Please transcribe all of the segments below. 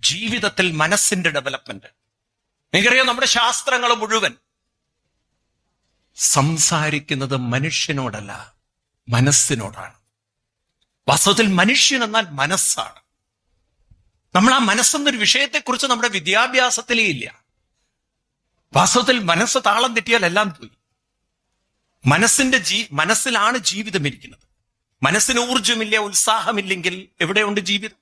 ജീവിതത്തിൽ മനസ്സിന്റെ ഡെവലപ്മെന്റ്. നിങ്ങൾക്കറിയാം, നമ്മുടെ ശാസ്ത്രങ്ങൾ മുഴുവൻ സംസാരിക്കുന്നത് മനുഷ്യനോടല്ല, മനസ്സിനോടാണ്. വാസ്തവത്തിൽ മനുഷ്യൻ എന്നാൽ മനസ്സാണ്. നമ്മൾ ആ മനസ്സെന്നൊരു വിഷയത്തെക്കുറിച്ച് നമ്മുടെ വിദ്യാഭ്യാസത്തിലേ ഇല്ല. വാസ്തവത്തിൽ മനസ്സ് താളം തെറ്റിയാൽ എല്ലാം പോയി. മനസ്സിലാണ് ജീവിതം ഇരിക്കുന്നത്. മനസ്സിന് ഊർജമില്ല, ഉത്സാഹമില്ലെങ്കിൽ എവിടെയുണ്ട് ജീവിതം?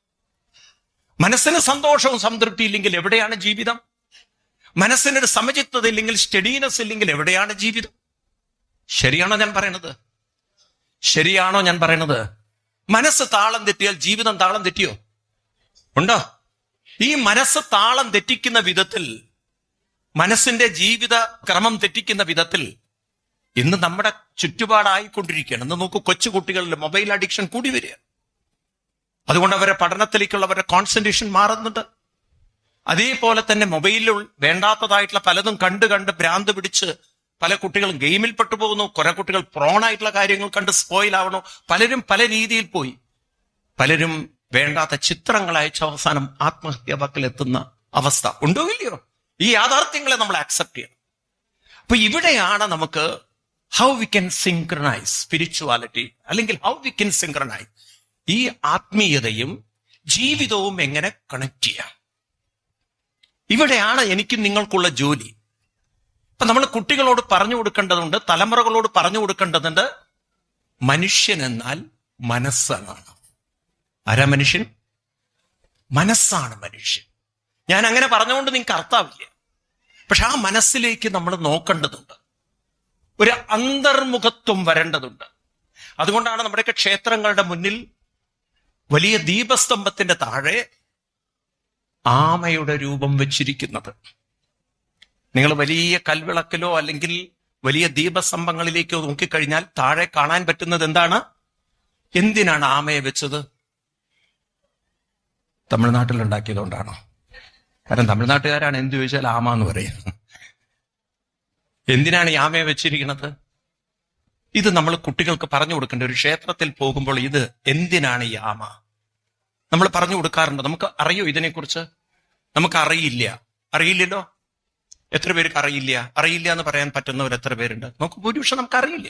മനസ്സിന് സന്തോഷവും സംതൃപ്തി ഇല്ലെങ്കിൽ എവിടെയാണ് ജീവിതം? മനസ്സിനൊരു സമചിത്തത ഇല്ലെങ്കിൽ, സ്റ്റഡീനെസ് ഇല്ലെങ്കിൽ എവിടെയാണ് ജീവിതം? ശരിയാണോ ഞാൻ പറയണത്? ശരിയാണോ ഞാൻ പറയണത്? മനസ്സ് താളം തെറ്റിയാൽ ജീവിതം താളം തെറ്റിയോ? ഉണ്ടോ? ഈ മനസ്സ് താളം തെറ്റിക്കുന്ന വിധത്തിൽ, മനസ്സിന്റെ ജീവിത ക്രമം തെറ്റിക്കുന്ന വിധത്തിൽ ഇന്ന് നമ്മുടെ ചുറ്റുപാടായിക്കൊണ്ടിരിക്കുകയാണ്. ഇന്ന് നോക്കൂ, കൊച്ചുകുട്ടികളിൽ മൊബൈൽ അഡിക്ഷൻ കൂടി വരിക. അതുകൊണ്ട് അവരുടെ പഠനത്തിലേക്കുള്ള അവരുടെ കോൺസെൻട്രേഷൻ മാറുന്നുണ്ട്. അതേപോലെ തന്നെ മൊബൈലിൽ വേണ്ടാത്തതായിട്ടുള്ള പലതും കണ്ട് കണ്ട് ഭ്രാന്ത് പിടിച്ച് പല കുട്ടികളും ഗെയിമിൽ പെട്ടുപോകുന്നു. കുറെ കുട്ടികൾ പ്രോണായിട്ടുള്ള കാര്യങ്ങൾ കണ്ട് സ്പോയിൽ ആവണു. പലരും പല രീതിയിൽ പോയി. പലരും വേണ്ടാത്ത ചിത്രങ്ങൾ അയച്ച അവസാനം ആത്മഹത്യാ വക്കിലെത്തുന്ന അവസ്ഥ ഉണ്ടോ ഇല്ലയോ? ഈ യാഥാർത്ഥ്യങ്ങളെ നമ്മൾ ആക്സെപ്റ്റ് ചെയ്യണം. അപ്പൊ ഇവിടെയാണ് നമുക്ക് how we can synchronise spirituality, അല്ലെങ്കിൽ ഹൗ വി ക്യാൻ സിങ്ക്രണൈസ് ഈ ആത്മീയതയും ജീവിതവും എങ്ങനെ കണക്ട് ചെയ്യാം. ഇവിടെയാണ് എനിക്കും നിങ്ങൾക്കുള്ള ജോലി. അപ്പൊ നമ്മൾ കുട്ടികളോട് പറഞ്ഞു കൊടുക്കേണ്ടതുണ്ട്, തലമുറകളോട് പറഞ്ഞു കൊടുക്കേണ്ടതുണ്ട്. മനുഷ്യൻ എന്നാൽ മനസ്സാണ്. ആരാ മനുഷ്യൻ? മനസ്സാണ് മനുഷ്യൻ. ഞാൻ അങ്ങനെ പറഞ്ഞുകൊണ്ട് നിങ്ങൾക്ക് അർത്ഥാവില്ല. പക്ഷെ ആ മനസ്സിലേക്ക് നമ്മൾ നോക്കേണ്ടതുണ്ട്. ഒരു അന്തർമുഖത്വം വരേണ്ടതുണ്ട്. അതുകൊണ്ടാണ് നമ്മുടെയൊക്കെ ക്ഷേത്രങ്ങളുടെ മുന്നിൽ വലിയ ദീപസ്തംഭത്തിന്റെ താഴെ ആമയുടെ രൂപം വെച്ചിരിക്കുന്നത്. നിങ്ങൾ വലിയ കൽവിളക്കിലോ അല്ലെങ്കിൽ വലിയ ദീപസ്തംഭങ്ങളിലേക്കോ നോക്കിക്കഴിഞ്ഞാൽ താഴെ കാണാൻ പറ്റുന്നത് എന്താണ്? എന്തിനാണ് ആമയെ വെച്ചത്? തമിഴ്നാട്ടിൽ ഉണ്ടാക്കിയതുകൊണ്ടാണോ? കാരണം തമിഴ്നാട്ടുകാരാണ് എന്ത് ചോദിച്ചാൽ ആമ എന്ന് പറയും. എന്തിനാണ് ഈ ആമയെ വെച്ചിരിക്കുന്നത്? ഇത് നമ്മൾ കുട്ടികൾക്ക് പറഞ്ഞു കൊടുക്കേണ്ട. ഒരു ക്ഷേത്രത്തിൽ പോകുമ്പോൾ ഇത് എന്തിനാണ് ഈ ആമ നമ്മൾ പറഞ്ഞു കൊടുക്കാറുണ്ട്. നമുക്ക് അറിയോ ഇതിനെക്കുറിച്ച്? നമുക്ക് അറിയില്ലല്ലോ. എത്ര പേർക്ക് അറിയില്ല എന്ന് പറയാൻ പറ്റുന്നവർ എത്ര പേരുണ്ട്? നമുക്ക് ഭൂരിപക്ഷം നമുക്ക് അറിയില്ല.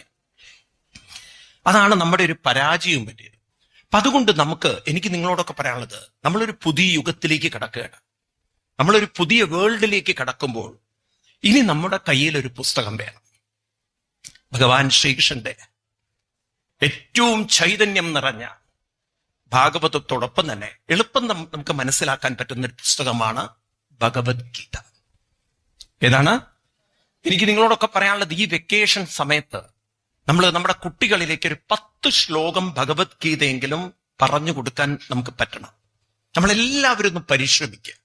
അതാണ് നമ്മുടെ ഒരു പരാജയവും പറ്റിയത്. അപ്പൊ അതുകൊണ്ട് എനിക്ക് നിങ്ങളോടൊക്കെ പറയാനുള്ളത്, നമ്മളൊരു പുതിയ യുഗത്തിലേക്ക് കടക്കുകയാണ്. നമ്മളൊരു പുതിയ വേൾഡിലേക്ക് കടക്കുമ്പോൾ ഇനി നമ്മുടെ കയ്യിൽ ഒരു പുസ്തകം വേണം. ഭഗവാൻ ശ്രീകൃഷ്ണന്റെ ഏറ്റവും ചൈതന്യം നിറഞ്ഞ ഭാഗവതത്തോടൊപ്പം തന്നെ എളുപ്പം നമുക്ക് മനസ്സിലാക്കാൻ പറ്റുന്ന ഒരു പുസ്തകമാണ് ഭഗവത്ഗീത. ഏതാണ്? എനിക്ക് നിങ്ങളോടൊക്കെ പറയാനുള്ളത്, ഈ വെക്കേഷൻ സമയത്ത് നമ്മൾ നമ്മുടെ കുട്ടികളിലേക്ക് ഒരു 10 ശ്ലോകം ഭഗവത്ഗീതയെങ്കിലും പറഞ്ഞു കൊടുക്കാൻ നമുക്ക് പറ്റണം. നമ്മളെല്ലാവരും ഒന്ന് പരിശ്രമിക്കുക.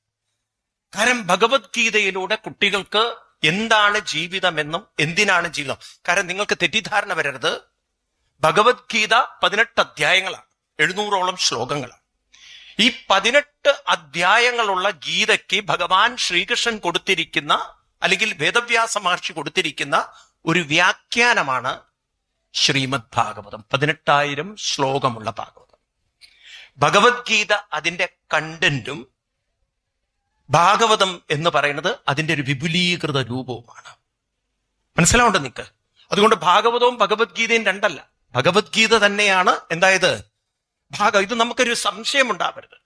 കാരണം ഭഗവത്ഗീതയിലൂടെ കുട്ടികൾക്ക് എന്താണ് ജീവിതമെന്നും എന്തിനാണ് ജീവിതം. കാരണം നിങ്ങൾക്ക് തെറ്റിദ്ധാരണ വരരുത്. ഭഗവത്ഗീത 18 അധ്യായങ്ങളാണ്, 700ഓളം ശ്ലോകങ്ങളാണ്. ഈ 18 അധ്യായങ്ങളുള്ള ഗീതയ്ക്ക് ഭഗവാൻ ശ്രീകൃഷ്ണൻ കൊടുത്തിരിക്കുന്ന, അല്ലെങ്കിൽ വേദവ്യാസ മഹർഷി കൊടുത്തിരിക്കുന്ന ഒരു വ്യാഖ്യാനമാണ് ശ്രീമദ് ഭാഗവതം. 18,000 ശ്ലോകമുള്ള ഭാഗവതം. ഭഗവത്ഗീത അതിന്റെ കണ്ടന്റും ഭാഗവതം എന്ന് പറയുന്നത് അതിന്റെ ഒരു വിപുലീകൃത രൂപവുമാണ്. മനസ്സിലാവുണ്ടോ നിങ്ങൾക്ക്? അതുകൊണ്ട് ഭാഗവതവും ഭഗവത്ഗീതയും രണ്ടല്ല, ഭഗവത്ഗീത തന്നെയാണ്. എന്തായത്? ഇത് നമുക്കൊരു സംശയം ഉണ്ടാവരുത്.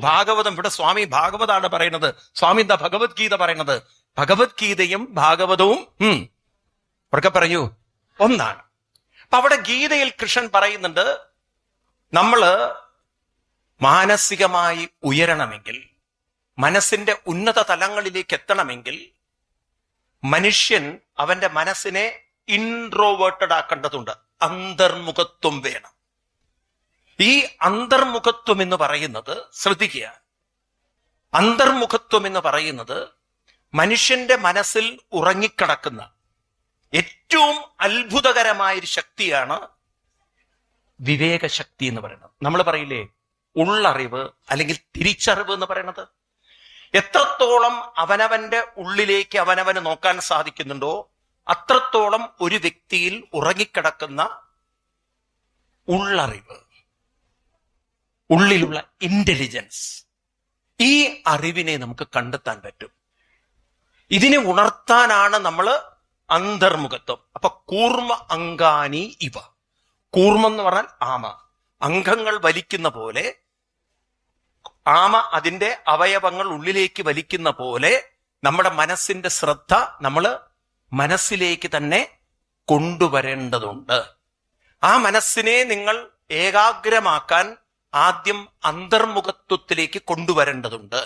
ഭാഗവതം, ഇവിടെ സ്വാമി ഭാഗവതാണ് പറയുന്നത്, സ്വാമി എന്താ ഭഗവത്ഗീത പറയുന്നത്? ഭഗവത്ഗീതയും ഭാഗവതവും ഉറക്കെ പറയൂ, ഒന്നാണ്. അപ്പൊ അവിടെ ഗീതയിൽ കൃഷ്ണൻ പറയുന്നുണ്ട്, നമ്മള് മാനസികമായി ഉയരണമെങ്കിൽ, മനസ്സിന്റെ ഉന്നത തലങ്ങളിലേക്ക് എത്തണമെങ്കിൽ മനുഷ്യൻ അവന്റെ മനസ്സിനെ ഇൻട്രോവേർട്ടഡ് ആക്കേണ്ടതുണ്ട്. അന്തർമുഖത്വം വേണം. ഈ അന്തർമുഖത്വം എന്ന് പറയുന്നത്, ശ്രദ്ധിക്കുക, അന്തർമുഖത്വം എന്ന് പറയുന്നത് മനുഷ്യന്റെ മനസ്സിൽ ഉറങ്ങിക്കിടക്കുന്ന ഏറ്റവും അത്ഭുതകരമായൊരു ശക്തിയാണ് വിവേകശക്തി എന്ന് പറയുന്നത്. നമ്മൾ പറയില്ലേ ഉള്ളറിവ് അല്ലെങ്കിൽ തിരിച്ചറിവ് എന്ന് പറയുന്നത്. എത്രത്തോളം അവനവന്റെ ഉള്ളിലേക്ക് അവനവന് നോക്കാൻ സാധിക്കുന്നുണ്ടോ അത്രത്തോളം ഒരു വ്യക്തിയിൽ ഉറങ്ങിക്കിടക്കുന്ന ഉള്ളറിവ്, ഉള്ളിലുള്ള ഇന്റലിജൻസ്, ഈ അറിവിനെ നമുക്ക് കണ്ടെത്താൻ പറ്റും. ഇതിനെ ഉണർത്താനാണ് നമ്മൾ അന്തർമുഖത്വം. അപ്പൊ കൂർമ്മ അങ്കാനി ഇവ. കൂർമ്മം എന്ന് പറഞ്ഞാൽ ആമ. അംഗങ്ങൾ വലിക്കുന്ന പോലെ, ആമ അതിന്റെ അവയവങ്ങൾ ഉള്ളിലേക്ക് വലിക്കുന്ന പോലെ നമ്മുടെ മനസ്സിന്റെ ശ്രദ്ധ നമ്മൾ മനസ്സിലേക്ക് തന്നെ കൊണ്ടുവരേണ്ടതുണ്ട്. ആ മനസ്സിനെ നിങ്ങൾ ഏകാഗ്രമാക്കാൻ ആദ്യം അന്തർമുഖത്വത്തിലേക്ക് കൊണ്ടുവരേണ്ടതുണ്ട്.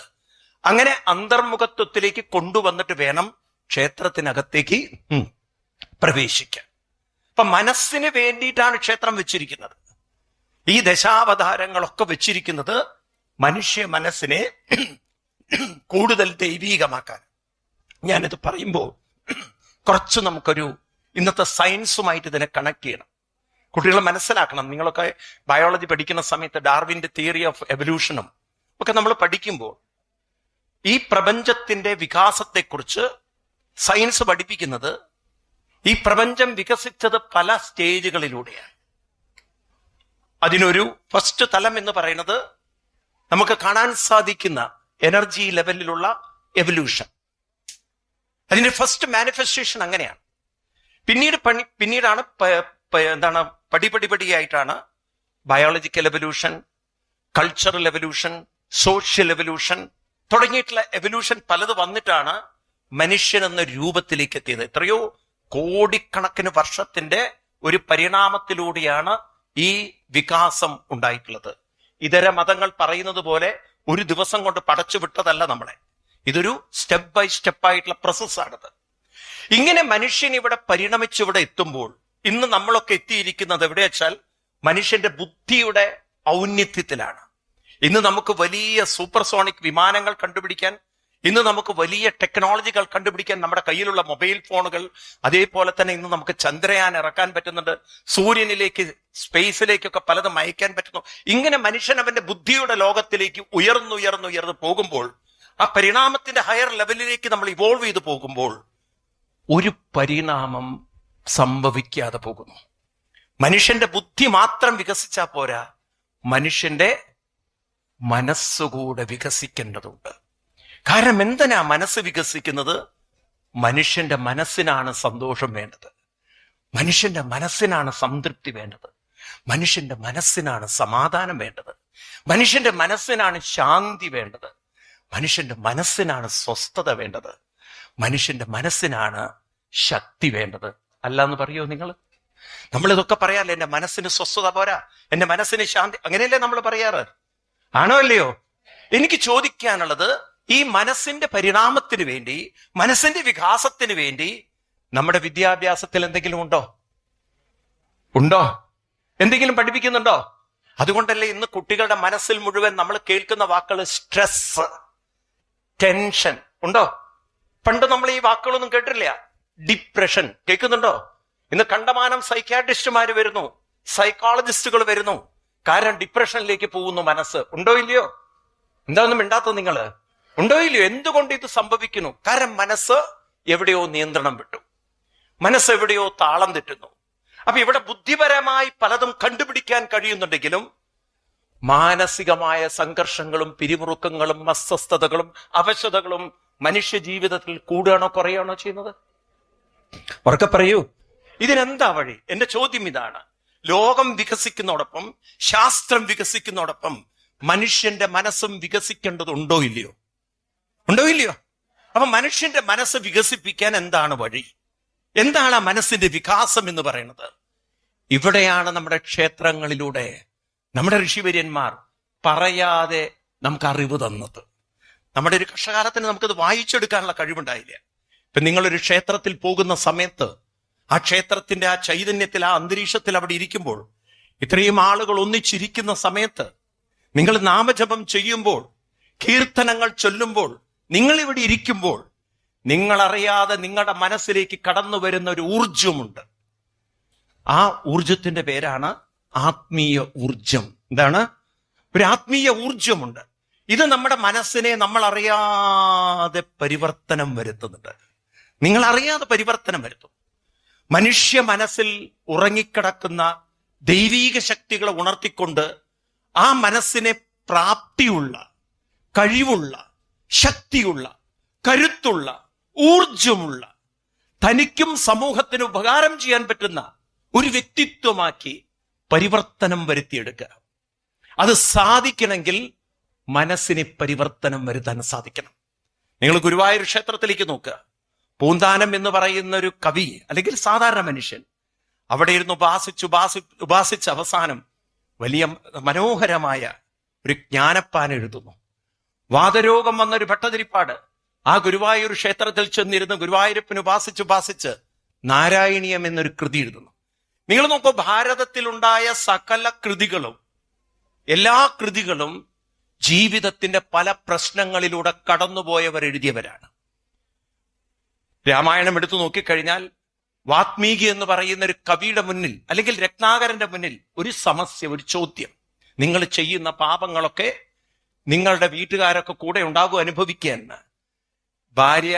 അങ്ങനെ അന്തർമുഖത്വത്തിലേക്ക് കൊണ്ടുവന്നിട്ട് വേണം ക്ഷേത്രത്തിനകത്തേക്ക് പ്രവേശിക്കാൻ. അപ്പൊ മനസ്സിന് വേണ്ടിയിട്ടാണ് ക്ഷേത്രം വെച്ചിരിക്കുന്നത്. ഈ ദശാവതാരങ്ങളൊക്കെ വെച്ചിരിക്കുന്നത് മനുഷ്യ മനസ്സിനെ കൂടുതൽ ദൈവീകമാക്കാൻ. ഞാനിത് പറയുമ്പോൾ കുറച്ച് നമുക്കൊരു ഇന്നത്തെ സയൻസുമായിട്ട് ഇതിനെ കണക്ട് ചെയ്യണം. കുട്ടികൾ മനസ്സിലാക്കണം. നിങ്ങളൊക്കെ ബയോളജി പഠിക്കുന്ന സമയത്ത് ഡാർവിന്റെ തിയറി ഓഫ് എവല്യൂഷനും ഒക്കെ നമ്മൾ പഠിക്കുമ്പോൾ ഈ പ്രപഞ്ചത്തിന്റെ വികാസത്തെക്കുറിച്ച് സയൻസ് പഠിപ്പിക്കുന്നത് ഈ പ്രപഞ്ചം വികസിച്ചത് പല സ്റ്റേജുകളിലൂടെയാണ്. അതിനൊരു ഫസ്റ്റ് തലം എന്ന് പറയുന്നത് നമുക്ക് കാണാൻ സാധിക്കുന്ന എനർജി ലെവലിലുള്ള എവല്യൂഷൻ. അതിന്റെ ഫസ്റ്റ് മാനിഫെസ്റ്റേഷൻ അങ്ങനെയാണ്. പിന്നീടാണ് എന്താണ് പടിപടിയായിട്ടാണ് biological evolution, cultural evolution, social evolution തുടങ്ങിയിട്ടുള്ള എവല്യൂഷൻ പലത് വന്നിട്ടാണ് മനുഷ്യൻ എന്ന രൂപത്തിലേക്ക് എത്തിയത്. എത്രയോ കോടിക്കണക്കിന് വർഷത്തിന്റെ ഒരു പരിണാമത്തിലൂടെയാണ് ഈ വികാസം ഉണ്ടായിട്ടുള്ളത്. ഇതര മതങ്ങൾ പറയുന്നത് പോലെ ഒരു ദിവസം കൊണ്ട് പടച്ചു വിട്ടതല്ല നമ്മളെ. ഇതൊരു സ്റ്റെപ്പ് ബൈ സ്റ്റെപ്പായിട്ടുള്ള പ്രോസസ്സാണിത്. ഇങ്ങനെ മനുഷ്യൻ ഇവിടെ പരിണമിച്ച് ഇവിടെ എത്തുമ്പോൾ ഇന്ന് നമ്മളൊക്കെ എത്തിയിരിക്കുന്നത് എവിടെ വെച്ചാൽ മനുഷ്യന്റെ ബുദ്ധിയുടെ ഔന്നത്യത്തിലാണ്. ഇന്ന് നമുക്ക് വലിയ സൂപ്പർസോണിക് വിമാനങ്ങൾ കണ്ടുപിടിക്കാൻ, ഇന്ന് നമുക്ക് വലിയ ടെക്നോളജികൾ കണ്ടുപിടിക്കാൻ നമ്മുടെ കയ്യിലുള്ള മൊബൈൽ ഫോണുകൾ, അതേപോലെ തന്നെ ഇന്ന് നമുക്ക് ചന്ദ്രയാൻ ഇറക്കാൻ പറ്റുന്നുണ്ട്, സൂര്യനിലേക്ക് സ്പേസിലേക്കൊക്കെ പലതും അയക്കാൻ പറ്റുന്നു. ഇങ്ങനെ മനുഷ്യൻ അവന്റെ ബുദ്ധിയുടെ ലോകത്തിലേക്ക് ഉയർന്നുയർന്ന് പോകുമ്പോൾ, ആ പരിണാമത്തിന്റെ ഹയർ ലെവലിലേക്ക് നമ്മൾ ഇവോൾവ് ചെയ്ത് പോകുമ്പോൾ ഒരു പരിണാമം സംഭവിക്കാതെ പോകുന്നു. മനുഷ്യന്റെ ബുദ്ധി മാത്രം വികസിച്ചാൽ പോരാ, മനുഷ്യന്റെ മനസ്സുകൂടെ വികസിക്കേണ്ടതുണ്ട്. കാരണം എന്തിനാ മനസ്സ് വികസിക്കുന്നത്? മനുഷ്യന്റെ മനസ്സിനാണ് സന്തോഷം വേണ്ടത്, മനുഷ്യന്റെ മനസ്സിനാണ് സംതൃപ്തി വേണ്ടത്, മനുഷ്യന്റെ മനസ്സിനാണ് സമാധാനം വേണ്ടത്, മനുഷ്യന്റെ മനസ്സിനാണ് ശാന്തി വേണ്ടത്, മനുഷ്യന്റെ മനസ്സിനാണ് സ്വസ്ഥത വേണ്ടത്, മനുഷ്യന്റെ മനസ്സിനാണ് ശക്തി വേണ്ടത്. അല്ല എന്ന് പറയോ നിങ്ങൾ? നമ്മളിതൊക്കെ പറയാറില്ല, എന്റെ മനസ്സിന് സ്വസ്ഥത പോരാ, എന്റെ മനസ്സിന് ശാന്തി, അങ്ങനെയല്ലേ നമ്മൾ പറയാറ്? ആണോ അല്ലയോ? എനിക്ക് ചോദിക്കാനുള്ളത്, ഈ മനസ്സിന്റെ പരിണാമത്തിന് വേണ്ടി, മനസ്സിന്റെ വികാസത്തിന് വേണ്ടി നമ്മുടെ വിദ്യാഭ്യാസത്തിൽ എന്തെങ്കിലും ഉണ്ടോ? എന്തെങ്കിലും പഠിപ്പിക്കുന്നുണ്ടോ? അതുകൊണ്ടല്ലേ ഇന്ന് കുട്ടികളുടെ മനസ്സിൽ മുഴുവൻ നമ്മൾ കേൾക്കുന്ന വാക്കുകൾ സ്ട്രെസ്, ടെൻഷൻ ഉണ്ടോ? പണ്ട് നമ്മൾ ഈ വാക്കുകളൊന്നും കേട്ടില്ല. ഡിപ്രഷൻ കേൾക്കുന്നുണ്ടോ? ഇന്ന് കണ്ടമാനം സൈക്യാട്രിസ്റ്റുമാർ വരുന്നു, സൈക്കോളജിസ്റ്റുകൾ വരുന്നു. കാരണം ഡിപ്രഷനിലേക്ക് പോകുന്നു മനസ്സ്. ഉണ്ടോ ഇല്ലയോ? എന്താണെന്നും മിണ്ടാത്തത് നിങ്ങൾ? ഉണ്ടോ ഇല്ലയോ? എന്തുകൊണ്ട് ഇത് സംഭവിക്കുന്നു? കാരണം മനസ്സ് എവിടെയോ നിയന്ത്രണം വിട്ടു, മനസ്സ് എവിടെയോ താളം തെറ്റുന്നു. അപ്പൊ ഇവിടെ ബുദ്ധിപരമായി പലതും കണ്ടുപിടിക്കാൻ കഴിയുന്നുണ്ടെങ്കിലും മാനസികമായ സംഘർഷങ്ങളും പിരിമുറുക്കങ്ങളും അസ്വസ്ഥതകളും അവശതകളും മനുഷ്യ ജീവിതത്തിൽ കൂടുകയാണോ കുറയാണോ ചെയ്യുന്നത്? ഉറക്കെ പറയൂ, ഇതിനെന്താ വഴി? എന്റെ ചോദ്യം ഇതാണ്. ലോകം വികസിക്കുന്നതോടൊപ്പം, ശാസ്ത്രം വികസിക്കുന്നതോടൊപ്പം മനുഷ്യന്റെ മനസ്സും വികസിക്കേണ്ടതുണ്ടോ ഇല്ലയോ? അപ്പൊ മനുഷ്യന്റെ മനസ്സ് വികസിപ്പിക്കാൻ എന്താണ് വഴി? എന്താണ് ആ മനസ്സിന്റെ വികാസം എന്ന് പറയുന്നത്? ഇവിടെയാണ് നമ്മുടെ ക്ഷേത്രങ്ങളിലൂടെ നമ്മുടെ ഋഷിവര്യന്മാർ പറയാതെ നമുക്ക് അറിവ് തന്നത്. നമ്മുടെ ഒരു കഷ്ടകാലത്തിന് നമുക്കത് വായിച്ചെടുക്കാനുള്ള കഴിവുണ്ടായില്ല. ഇപ്പൊ നിങ്ങളൊരു ക്ഷേത്രത്തിൽ പോകുന്ന സമയത്ത് ആ ക്ഷേത്രത്തിന്റെ ആ ചൈതന്യത്തിൽ, ആ അന്തരീക്ഷത്തിൽ അവിടെ ഇരിക്കുമ്പോൾ, ഇത്രയും ആളുകൾ ഒന്നിച്ചിരിക്കുന്ന സമയത്ത്, നിങ്ങൾ നാമജപം ചെയ്യുമ്പോൾ, കീർത്തനങ്ങൾ ചൊല്ലുമ്പോൾ, നിങ്ങൾ ഇവിടെ ഇരിക്കുമ്പോൾ, നിങ്ങളറിയാതെ നിങ്ങളുടെ മനസ്സിലേക്ക് കടന്നു വരുന്ന ഒരു ഊർജമുണ്ട്. ആ ഊർജത്തിന്റെ പേരാണ് ആത്മീയ ഊർജം. എന്താണ്? ഒരു ആത്മീയ ഊർജമുണ്ട്. ഇത് നമ്മുടെ മനസ്സിനെ നമ്മൾ അറിയാതെ പരിവർത്തനം വരുത്തുന്നുണ്ട്. നിങ്ങൾ അറിയാതെ പരിവർത്തനം വരുത്തും. മനുഷ്യ മനസ്സിൽ ഉറങ്ങിക്കിടക്കുന്ന ദൈവീക ശക്തികളെ ഉണർത്തിക്കൊണ്ട് ആ മനസ്സിനെ പ്രാപ്തിയുള്ള, കഴിവുള്ള, ശക്തിയുള്ള, കരുത്തുള്ള, ഊർജമുള്ള, തനിക്കും സമൂഹത്തിന് ഉപകാരം ചെയ്യാൻ പറ്റുന്ന ഒരു വ്യക്തിത്വമാക്കി പരിവർത്തനം വരുത്തിയെടുക്കുക. അത് സാധിക്കണമെങ്കിൽ മനസ്സിനെ പരിവർത്തനം വരുത്താൻ സാധിക്കണം. നിങ്ങൾ ഗുരുവായൂർ ക്ഷേത്രത്തിലേക്ക് നോക്കുക. പൂന്താനം എന്ന് പറയുന്ന ഒരു കവി അല്ലെങ്കിൽ സാധാരണ മനുഷ്യൻ അവിടെ ഇരുന്ന് ഉപാസിച്ച് അവസാനം വലിയ മനോഹരമായ ഒരു ജ്ഞാനപ്പാന എഴുതുന്നു. വാതരോഗം വന്നൊരു ഭട്ടതിരിപ്പാട് ആ ഗുരുവായൂർ ക്ഷേത്രത്തിൽ ചെന്നിരുന്ന് ഗുരുവായൂരപ്പന് ഉപാസിച്ച് നാരായണീയം എന്നൊരു കൃതി എഴുതുന്നു. നിങ്ങൾ നോക്കൂ, ഭാരതത്തിലുണ്ടായ സകല കൃതികളും, എല്ലാ കൃതികളും ജീവിതത്തിന്റെ പല പ്രശ്നങ്ങളിലൂടെ കടന്നുപോയവർ എഴുതിയവരാണ്. രാമായണം എടുത്തു നോക്കിക്കഴിഞ്ഞാൽ വാത്മീകി എന്ന് പറയുന്ന ഒരു കവിയുടെ മുന്നിൽ അല്ലെങ്കിൽ രത്നാകരന്റെ മുന്നിൽ ഒരു സമസ്യ, ഒരു ചോദ്യം, നിങ്ങൾ ചെയ്യുന്ന പാപങ്ങളൊക്കെ നിങ്ങളുടെ വീട്ടുകാരൊക്കെ കൂടെ ഉണ്ടാകും, അനുഭവിക്കുക എന്ന്. ഭാര്യ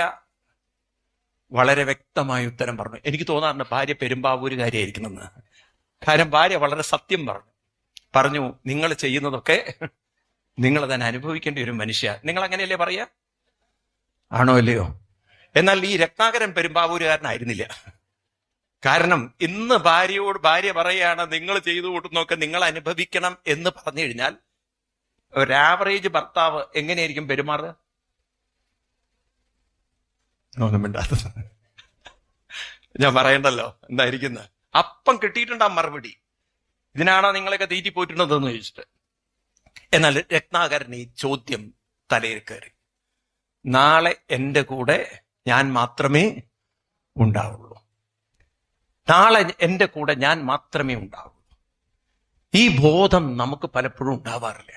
വളരെ വ്യക്തമായ ഉത്തരം പറഞ്ഞു. എനിക്ക് തോന്നാറുണ്ട് ഭാര്യ പെരുമ്പാവൂരുകാരിയായിരിക്കണമെന്ന്. കാരണം ഭാര്യ വളരെ സത്യം പറഞ്ഞു, നിങ്ങൾ ചെയ്യുന്നതൊക്കെ നിങ്ങൾ തന്നെ അനുഭവിക്കേണ്ട ഒരു മനുഷ്യ. നിങ്ങൾ അങ്ങനെയല്ലേ പറയാ? ആണോ അല്ലയോ? എന്നാൽ ഈ രത്നാകരൻ പെരുമ്പാവൂരുകാരനായിരുന്നില്ല. കാരണം ഇന്ന് ഭാര്യ പറയാണ്, നിങ്ങൾ ചെയ്തു കൂട്ടുന്നൊക്കെ നിങ്ങൾ അനുഭവിക്കണം എന്ന് പറഞ്ഞു കഴിഞ്ഞാൽ ഒരു ആവറേജ് ഭർത്താവ് എങ്ങനെയായിരിക്കും പെരുമാറുക? ഒന്നും മിണ്ടാത്തത് ഞാൻ പറയണ്ടല്ലോ എന്തായിരിക്കുന്നത്. അപ്പം കിട്ടിയിട്ടുണ്ടാ മറുപടി, ഇതിനാണോ നിങ്ങളൊക്കെ തീറ്റി പോയിട്ടുണ്ടെന്ന് ചോദിച്ചിട്ട്. എന്നാൽ രത്നാകരൻ ഈ ചോദ്യം തലയിൽ കയറി. നാളെ എൻ്റെ കൂടെ ഞാൻ മാത്രമേ ഉണ്ടാവുള്ളൂ, നാളെ എൻ്റെ കൂടെ ഞാൻ മാത്രമേ ഉണ്ടാവുള്ളൂ. ഈ ബോധം നമുക്ക് പലപ്പോഴും ഉണ്ടാവാറില്ല.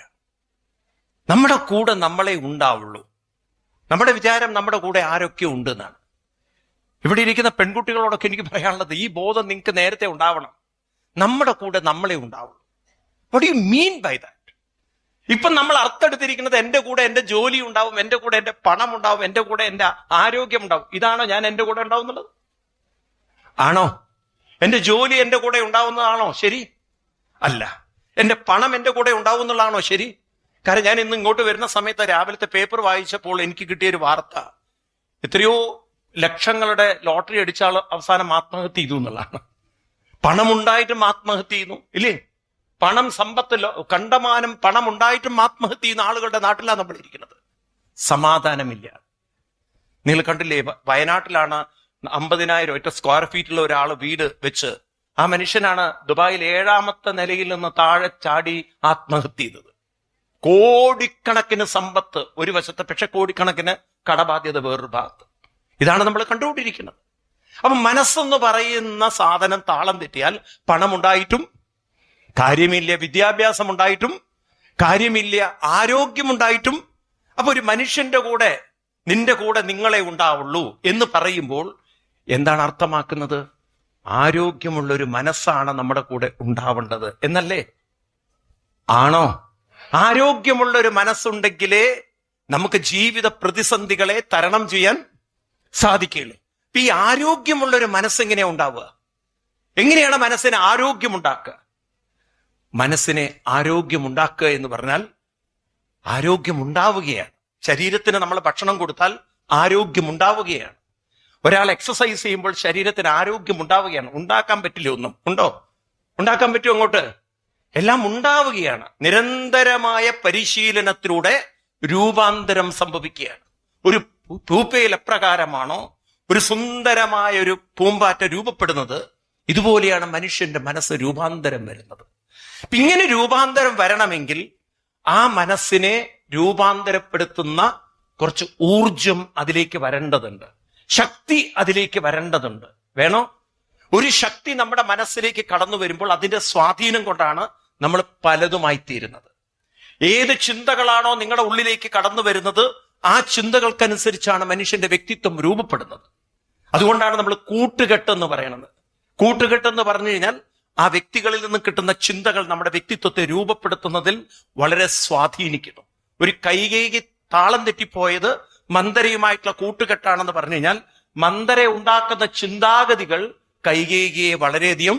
നമ്മുടെ കൂടെ നമ്മളെ ഉണ്ടാവുള്ളൂ. നമ്മുടെ വിചാരം നമ്മുടെ കൂടെ ആരൊക്കെ ഉണ്ട് എന്നാണ്. ഇവിടെ ഇരിക്കുന്ന പെൺകുട്ടികളോടൊക്കെ എനിക്ക് പറയാനുള്ളത്, ഈ ബോധം നിങ്ങൾക്ക് നേരത്തെ ഉണ്ടാവണം. നമ്മുടെ കൂടെ നമ്മളെ ഉണ്ടാവുള്ളൂ. What you mean by that? ഇപ്പൊ നമ്മൾ അർത്ഥെടുത്തിരിക്കുന്നത് എന്റെ കൂടെ എന്റെ ജോലി ഉണ്ടാവും, എന്റെ കൂടെ എന്റെ പണം ഉണ്ടാവും, എന്റെ കൂടെ എന്റെ ആരോഗ്യം ഉണ്ടാവും. ഇതാണോ ഞാൻ എന്റെ കൂടെ ഉണ്ടാവുന്നുള്ളത്? ആണോ? എന്റെ ജോലി എന്റെ കൂടെ ഉണ്ടാവുന്നതാണോ ശരി? അല്ല. എന്റെ പണം എന്റെ കൂടെ ഉണ്ടാവുന്നതാണോ ശരി? കാരണം ഞാൻ ഇന്ന് ഇങ്ങോട്ട് വരുന്ന സമയത്ത് രാവിലത്തെ പേപ്പർ വായിച്ചപ്പോൾ എനിക്ക് കിട്ടിയൊരു വാർത്ത, എത്രയോ ലക്ഷങ്ങളുടെ ലോട്ടറി അടിച്ച ആൾ അവസാനം ആത്മഹത്യ ചെയ്തു എന്നുള്ളതാണ്. പണമുണ്ടായിട്ടും ആത്മഹത്യ ചെയ്യുന്നു ഇല്ലേ? പണം, സമ്പത്ത്, കണ്ടമാനം പണം ഉണ്ടായിട്ടും ആത്മഹത്യ ചെയ്യുന്ന ആളുകളുടെ നാട്ടിലാണ് നമ്മൾ ഇരിക്കുന്നത്. സമാധാനമില്ല. നിങ്ങൾ കണ്ടില്ലേ, വയനാട്ടിലാണ് 50,000 ഒറ്റ സ്ക്വയർ ഫീറ്റുള്ള ഒരാൾ വീട് വെച്ച് ആ മനുഷ്യനാണ് ദുബായിൽ 7ാമത്തെ നിലയിൽ നിന്ന് താഴെ ചാടി ആത്മഹത്യ ചെയ്തത്. കോടിക്കണക്കിന് സമ്പത്ത് ഒരു വശത്ത്, പക്ഷെ കോടിക്കണക്കിന് കടബാധ്യത വേറൊരു ഭാഗത്ത്. ഇതാണ് നമ്മൾ കണ്ടുകൊണ്ടിരിക്കുന്നത്. അപ്പൊ മനസ്സെന്ന് പറയുന്ന സാധനം താളം തെറ്റിയാൽ പണമുണ്ടായിട്ടും കാര്യമില്ല, വിദ്യാഭ്യാസം ഉണ്ടായിട്ടും കാര്യമില്ല, ആരോഗ്യമുണ്ടായിട്ടും. അപ്പൊ ഒരു മനുഷ്യന്റെ കൂടെ, നിന്റെ കൂടെ നിങ്ങളെ ഉണ്ടാവുള്ളൂ എന്ന് പറയുമ്പോൾ എന്താണ് അർത്ഥമാക്കുന്നത്? ആരോഗ്യമുള്ള ഒരു മനസ്സാണ് നമ്മുടെ കൂടെ ഉണ്ടാവേണ്ടത് എന്നല്ലേ? ആണോ? ആരോഗ്യമുള്ള ഒരു മനസ്സുണ്ടെങ്കിലേ നമുക്ക് ജീവിത പ്രതിസന്ധികളെ തരണം ചെയ്യാൻ സാധിക്കുകയുള്ളൂ. ഈ ആരോഗ്യമുള്ള ഒരു മനസ്സെങ്ങനെയാ ഉണ്ടാവുക? എങ്ങനെയാണ് മനസ്സിന് ആരോഗ്യമുണ്ടാക്കുക? മനസ്സിനെ ആരോഗ്യമുണ്ടാക്കുക എന്ന് പറഞ്ഞാൽ ആരോഗ്യമുണ്ടാവുകയാണ്. ശരീരത്തിന് നമ്മൾ ഭക്ഷണം കൊടുത്താൽ ആരോഗ്യമുണ്ടാവുകയാണ്. ഒരാൾ എക്സസൈസ് ചെയ്യുമ്പോൾ ശരീരത്തിന് ആരോഗ്യമുണ്ടാവുകയാണ്. ഉണ്ടാക്കാൻ പറ്റില്ല ഒന്നും. ഉണ്ടോ? ഉണ്ടാക്കാൻ പറ്റുമോ? അങ്ങോട്ട് എല്ലാം ഉണ്ടാവുകയാണ്. നിരന്തരമായ പരിശീലനത്തിലൂടെ രൂപാന്തരം സംഭവിക്കുകയാണ്. ഒരു പൂപ്പയിൽ എപ്രകാരമാണോ ഒരു സുന്ദരമായ ഒരു പൂമ്പാറ്റ രൂപപ്പെടുന്നത്, ഇതുപോലെയാണ് മനുഷ്യന്റെ മനസ്സ് രൂപാന്തരം വരുന്നത്. ഇങ്ങനെ രൂപാന്തരം വരണമെങ്കിൽ ആ മനസ്സിനെ രൂപാന്തരപ്പെടുത്തുന്ന കുറച്ച് ഊർജം അതിലേക്ക് വരേണ്ടതുണ്ട്, ശക്തി അതിലേക്ക് വരേണ്ടതുണ്ട്. വേണോ? ഒരു ശക്തി നമ്മുടെ മനസ്സിലേക്ക് കടന്നു വരുമ്പോൾ അതിന്റെ സ്വാധീനം കൊണ്ടാണ് നമ്മൾ പലതുമായി തീരുന്നത്. ഏത് ചിന്തകളാണോ നിങ്ങളുടെ ഉള്ളിലേക്ക് കടന്നു വരുന്നത്, ആ ചിന്തകൾക്കനുസരിച്ചാണ് മനുഷ്യന്റെ വ്യക്തിത്വം രൂപപ്പെടുന്നത്. അതുകൊണ്ടാണ് നമ്മൾ കൂട്ടുകെട്ടെന്ന് പറയുന്നത്. കൂട്ടുകെട്ടെന്ന് പറഞ്ഞു കഴിഞ്ഞാൽ ആ വ്യക്തികളിൽ നിന്ന് കിട്ടുന്ന ചിന്തകൾ നമ്മുടെ വ്യക്തിത്വത്തെ രൂപപ്പെടുത്തുന്നതിൽ വളരെ സ്വാധീനിക്കുന്നു. ഒരു കൈകേകി താളം തെറ്റിപ്പോയത് മന്ദരയുമായിട്ടുള്ള കൂട്ടുകെട്ടാണെന്ന് പറഞ്ഞു കഴിഞ്ഞാൽ മന്ദര ഉണ്ടാക്കുന്ന ചിന്താഗതികൾ കൈകേകിയെ വളരെയധികം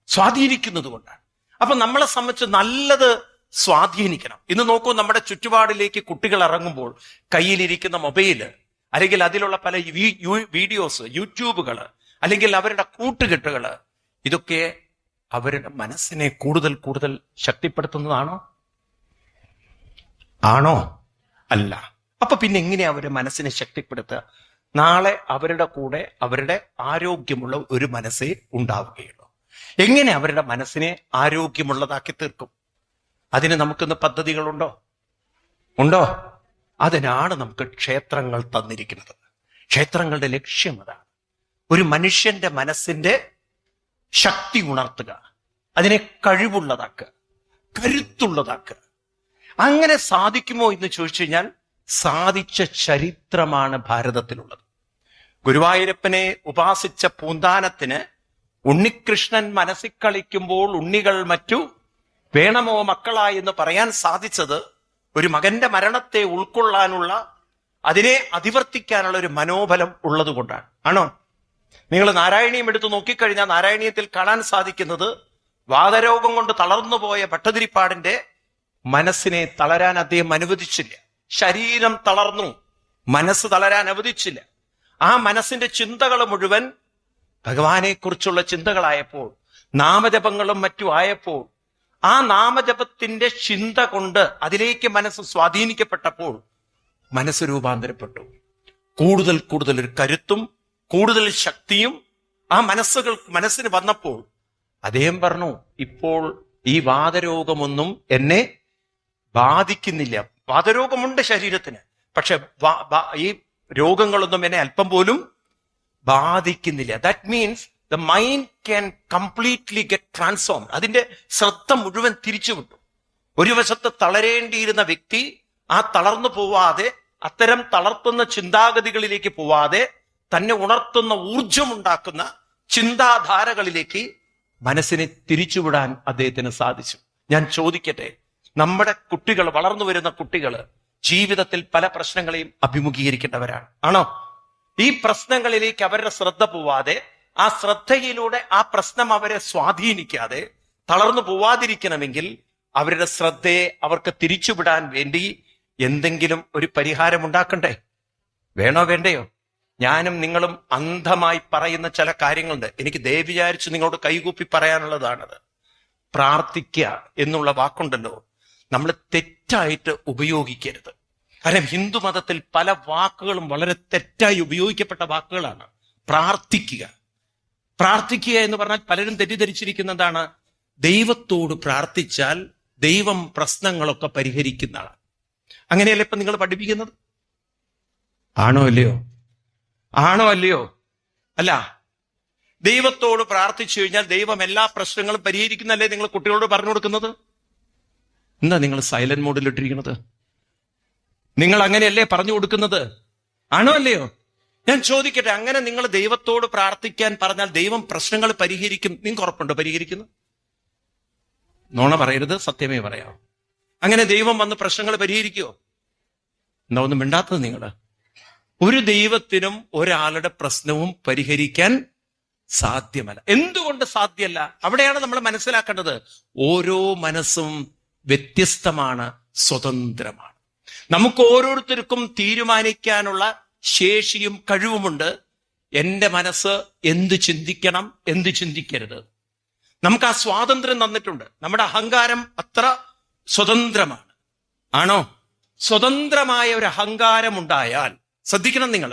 സ്വാധീനിക്കുന്നത് കൊണ്ടാണ്. അപ്പൊ നമ്മളെ സംബന്ധിച്ച് നല്ലത് സ്വാധീനിക്കണം. ഇന്ന് നോക്കൂ, നമ്മുടെ ചുറ്റുപാടിലേക്ക് കുട്ടികൾ ഇറങ്ങുമ്പോൾ കയ്യിലിരിക്കുന്ന മൊബൈല്, അല്ലെങ്കിൽ അതിലുള്ള പല വീഡിയോസ്, യൂട്യൂബുകള്, അല്ലെങ്കിൽ അവരുടെ കൂട്ടുകെട്ടുകള്, ഇതൊക്കെ അവരുടെ മനസ്സിനെ കൂടുതൽ കൂടുതൽ ശക്തിപ്പെടുത്തുന്നതാണോ? ആണോ? അല്ല. അപ്പൊ പിന്നെ എങ്ങനെയാ അവരുടെ മനസ്സിനെ ശക്തിപ്പെടുത്തുക? നാളെ അവരുടെ കൂടെ അവരുടെ ആരോഗ്യമുള്ള ഒരു മനസ്സേ ഉണ്ടാവുകയുള്ളൂ. എങ്ങനെ അവരുടെ മനസ്സിനെ ആരോഗ്യമുള്ളതാക്കി തീർക്കും? അതിന് നമുക്കിന്ന് പദ്ധതികളുണ്ടോ? ഉണ്ടോ? അതിനാണ് നമുക്ക് ക്ഷേത്രങ്ങൾ തന്നിരിക്കുന്നത്. ക്ഷേത്രങ്ങളുടെ ലക്ഷ്യം അതാണ്. ഒരു മനുഷ്യന്റെ മനസ്സിന്റെ ശക്തി ഉണർത്തുക, അതിനെ കഴിവുള്ളതാക്കുക, കരുത്തുള്ളതാക്കുക. അങ്ങനെ സാധിക്കുമോ എന്ന് ചോദിച്ചു കഴിഞ്ഞാൽ സാധിച്ച ചരിത്രമാണ് ഭാരതത്തിലുള്ളത്. ഗുരുവായൂരപ്പനെ ഉപാസിച്ച പൂന്താനത്തിന് ഉണ്ണികൃഷ്ണൻ മനസ്സിൽ കളിക്കുമ്പോൾ ഉണ്ണികൾ മറ്റു വേണമോ മക്കളായി എന്ന് പറയാൻ സാധിച്ചത് ഒരു മകന്റെ മരണത്തെ ഉൾക്കൊള്ളാനുള്ള, അതിനെ അതിവർത്തിക്കാനുള്ള ഒരു മനോബലം ഉള്ളത് കൊണ്ടാണ്. ആണോ? നിങ്ങൾ നാരായണീയം എടുത്ത് നോക്കിക്കഴിഞ്ഞാൽ നാരായണീയത്തിൽ കാണാൻ സാധിക്കുന്നത് വാതരോഗം കൊണ്ട് തളർന്നുപോയ ഭട്ടതിരിപ്പാടിന്റെ മനസ്സിനെ തളരാൻ അദ്ദേഹം അനുവദിച്ചില്ല. ശരീരം തളർന്നു, മനസ്സ് തളരാൻ അനുവദിച്ചില്ല. ആ മനസ്സിന്റെ ചിന്തകൾ മുഴുവൻ ഭഗവാനെ കുറിച്ചുള്ള ചിന്തകളായപ്പോൾ, നാമജപങ്ങളും മറ്റും ആയപ്പോൾ, ആ നാമജപത്തിന്റെ ചിന്ത കൊണ്ട് അതിലേക്ക് മനസ്സ് സ്വാധീനിക്കപ്പെട്ടപ്പോൾ മനസ്സ് രൂപാന്തരപ്പെട്ടു. കൂടുതൽ കൂടുതൽ ഒരു കരുത്തും കൂടുതൽ ശക്തിയും ആ മനസ്സിന് വന്നപ്പോൾ അദ്ദേഹം പറഞ്ഞു, ഇപ്പോൾ ഈ വാതരോഗമൊന്നും എന്നെ ബാധിക്കുന്നില്ല. വാതരോഗമുണ്ട് ശരീരത്തിന്, പക്ഷെ ഈ രോഗങ്ങളൊന്നും എന്നെ അല്പം പോലും ബാധിക്കുന്നില്ല. That means the mind can completely get transformed. അതിന്റെ ശ്രദ്ധ മുഴുവൻ തിരിച്ചുവിട്ടു. ഒരു വശത്ത് തളരേണ്ടിയിരുന്ന വ്യക്തി ആ തളർന്നു പോവാതെ, അത്തരം തളർത്തുന്ന ചിന്താഗതികളിലേക്ക് പോവാതെ, തന്നെ ഉണർത്തുന്ന ഊർജമുണ്ടാക്കുന്ന ചിന്താധാരകളിലേക്ക് മനസ്സിനെ തിരിച്ചുവിടാൻ അദ്ദേഹത്തിന് സാധിച്ചു. ഞാൻ ചോദിക്കട്ടെ, നമ്മുടെ കുട്ടികൾ, വളർന്നു വരുന്ന കുട്ടികൾ ജീവിതത്തിൽ പല പ്രശ്നങ്ങളെയും അഭിമുഖീകരിക്കേണ്ടവരാണ്. ആണോ? ഈ പ്രശ്നങ്ങളിലേക്ക് അവരുടെ ശ്രദ്ധ പോവാതെ, ആ ശ്രദ്ധയിലൂടെ ആ പ്രശ്നം അവരെ സ്വാധീനിക്കാതെ തളർന്നു പോവാതിരിക്കണമെങ്കിൽ അവരുടെ ശ്രദ്ധയെ അവർക്ക് തിരിച്ചുവിടാൻ വേണ്ടി എന്തെങ്കിലും ഒരു പരിഹാരം ഉണ്ടാക്കണ്ടേ? വേണോ വേണ്ടയോ? ഞാനും നിങ്ങളും അന്ധമായി പറയുന്ന ചില കാര്യങ്ങളുണ്ട്. എനിക്ക് ദയവ് വിചാരിച്ച് നിങ്ങളോട് കൈകൂപ്പി പറയാനുള്ളതാണത്. പ്രാർത്ഥിക്കുക എന്നുള്ള വാക്കുണ്ടല്ലോ, നമ്മൾ തെറ്റായിട്ട് ഉപയോഗിക്കരുത്. കാരണം ഹിന്ദു മതത്തിൽ പല വാക്കുകളും വളരെ തെറ്റായി ഉപയോഗിക്കപ്പെട്ട വാക്കുകളാണ്. പ്രാർത്ഥിക്കുക, പ്രാർത്ഥിക്കുക എന്ന് പറഞ്ഞാൽ പലരും തെറ്റിദ്ധരിച്ചിരിക്കുന്നതാണ്, ദൈവത്തോട് പ്രാർത്ഥിച്ചാൽ ദൈവം പ്രശ്നങ്ങളൊക്കെ പരിഹരിക്കുന്നതാണ്. അങ്ങനെയല്ല ഇപ്പൊ നിങ്ങൾ പഠിപ്പിക്കുന്നത്? ആണോ അല്ലയോ? ആണോ അല്ലയോ? അല്ല. ദൈവത്തോട് പ്രാർത്ഥിച്ചു കഴിഞ്ഞാൽ ദൈവം എല്ലാ പ്രശ്നങ്ങളും പരിഹരിക്കുന്നല്ലേ നിങ്ങൾ കുട്ടികളോട് പറഞ്ഞു കൊടുക്കുന്നത്? എന്താ നിങ്ങൾ സൈലന്റ് മോഡിലിട്ടിരിക്കുന്നത്? നിങ്ങൾ അങ്ങനെയല്ലേ പറഞ്ഞു കൊടുക്കുന്നത്? ആണോ അല്ലയോ? ഞാൻ ചോദിക്കട്ടെ, അങ്ങനെ നിങ്ങൾ ദൈവത്തോട് പ്രാർത്ഥിക്കാൻ പറഞ്ഞാൽ ദൈവം പ്രശ്നങ്ങൾ പരിഹരിക്കും, നിങ്ങൾക്ക് ഉറപ്പുണ്ടോ പരിഹരിക്കുന്നു? നോണ പറയരുത്, സത്യമേ പറയാം. അങ്ങനെ ദൈവം വന്ന് പ്രശ്നങ്ങൾ പരിഹരിക്കുമോ? എന്താ ഒന്നും മിണ്ടാത്തത് നിങ്ങൾ? ഒരു ദൈവത്തിനും ഒരാളുടെ പ്രശ്നവും പരിഹരിക്കാൻ സാധ്യമല്ല. എന്തുകൊണ്ട് സാധ്യമല്ല? അവിടെയാണ് നമ്മൾ മനസ്സിലാക്കേണ്ടത്. ഓരോ മനസ്സും വ്യത്യസ്തമാണ്, സ്വതന്ത്രമാണ്. നമുക്ക് ഓരോരുത്തർക്കും തീരുമാനിക്കാനുള്ള ശേഷിയും കഴിവുമുണ്ട്. എന്റെ മനസ്സ് എന്ത് ചിന്തിക്കണം, എന്ത് ചിന്തിക്കരുത്, നമുക്ക് ആ സ്വാതന്ത്ര്യം തന്നിട്ടുണ്ട്. നമ്മുടെ അഹങ്കാരം അത്ര സ്വതന്ത്രമാണ്. ആണോ? സ്വതന്ത്രമായ ഒരു അഹങ്കാരം ഉണ്ടായാൽ, ശ്രദ്ധിക്കണം നിങ്ങൾ,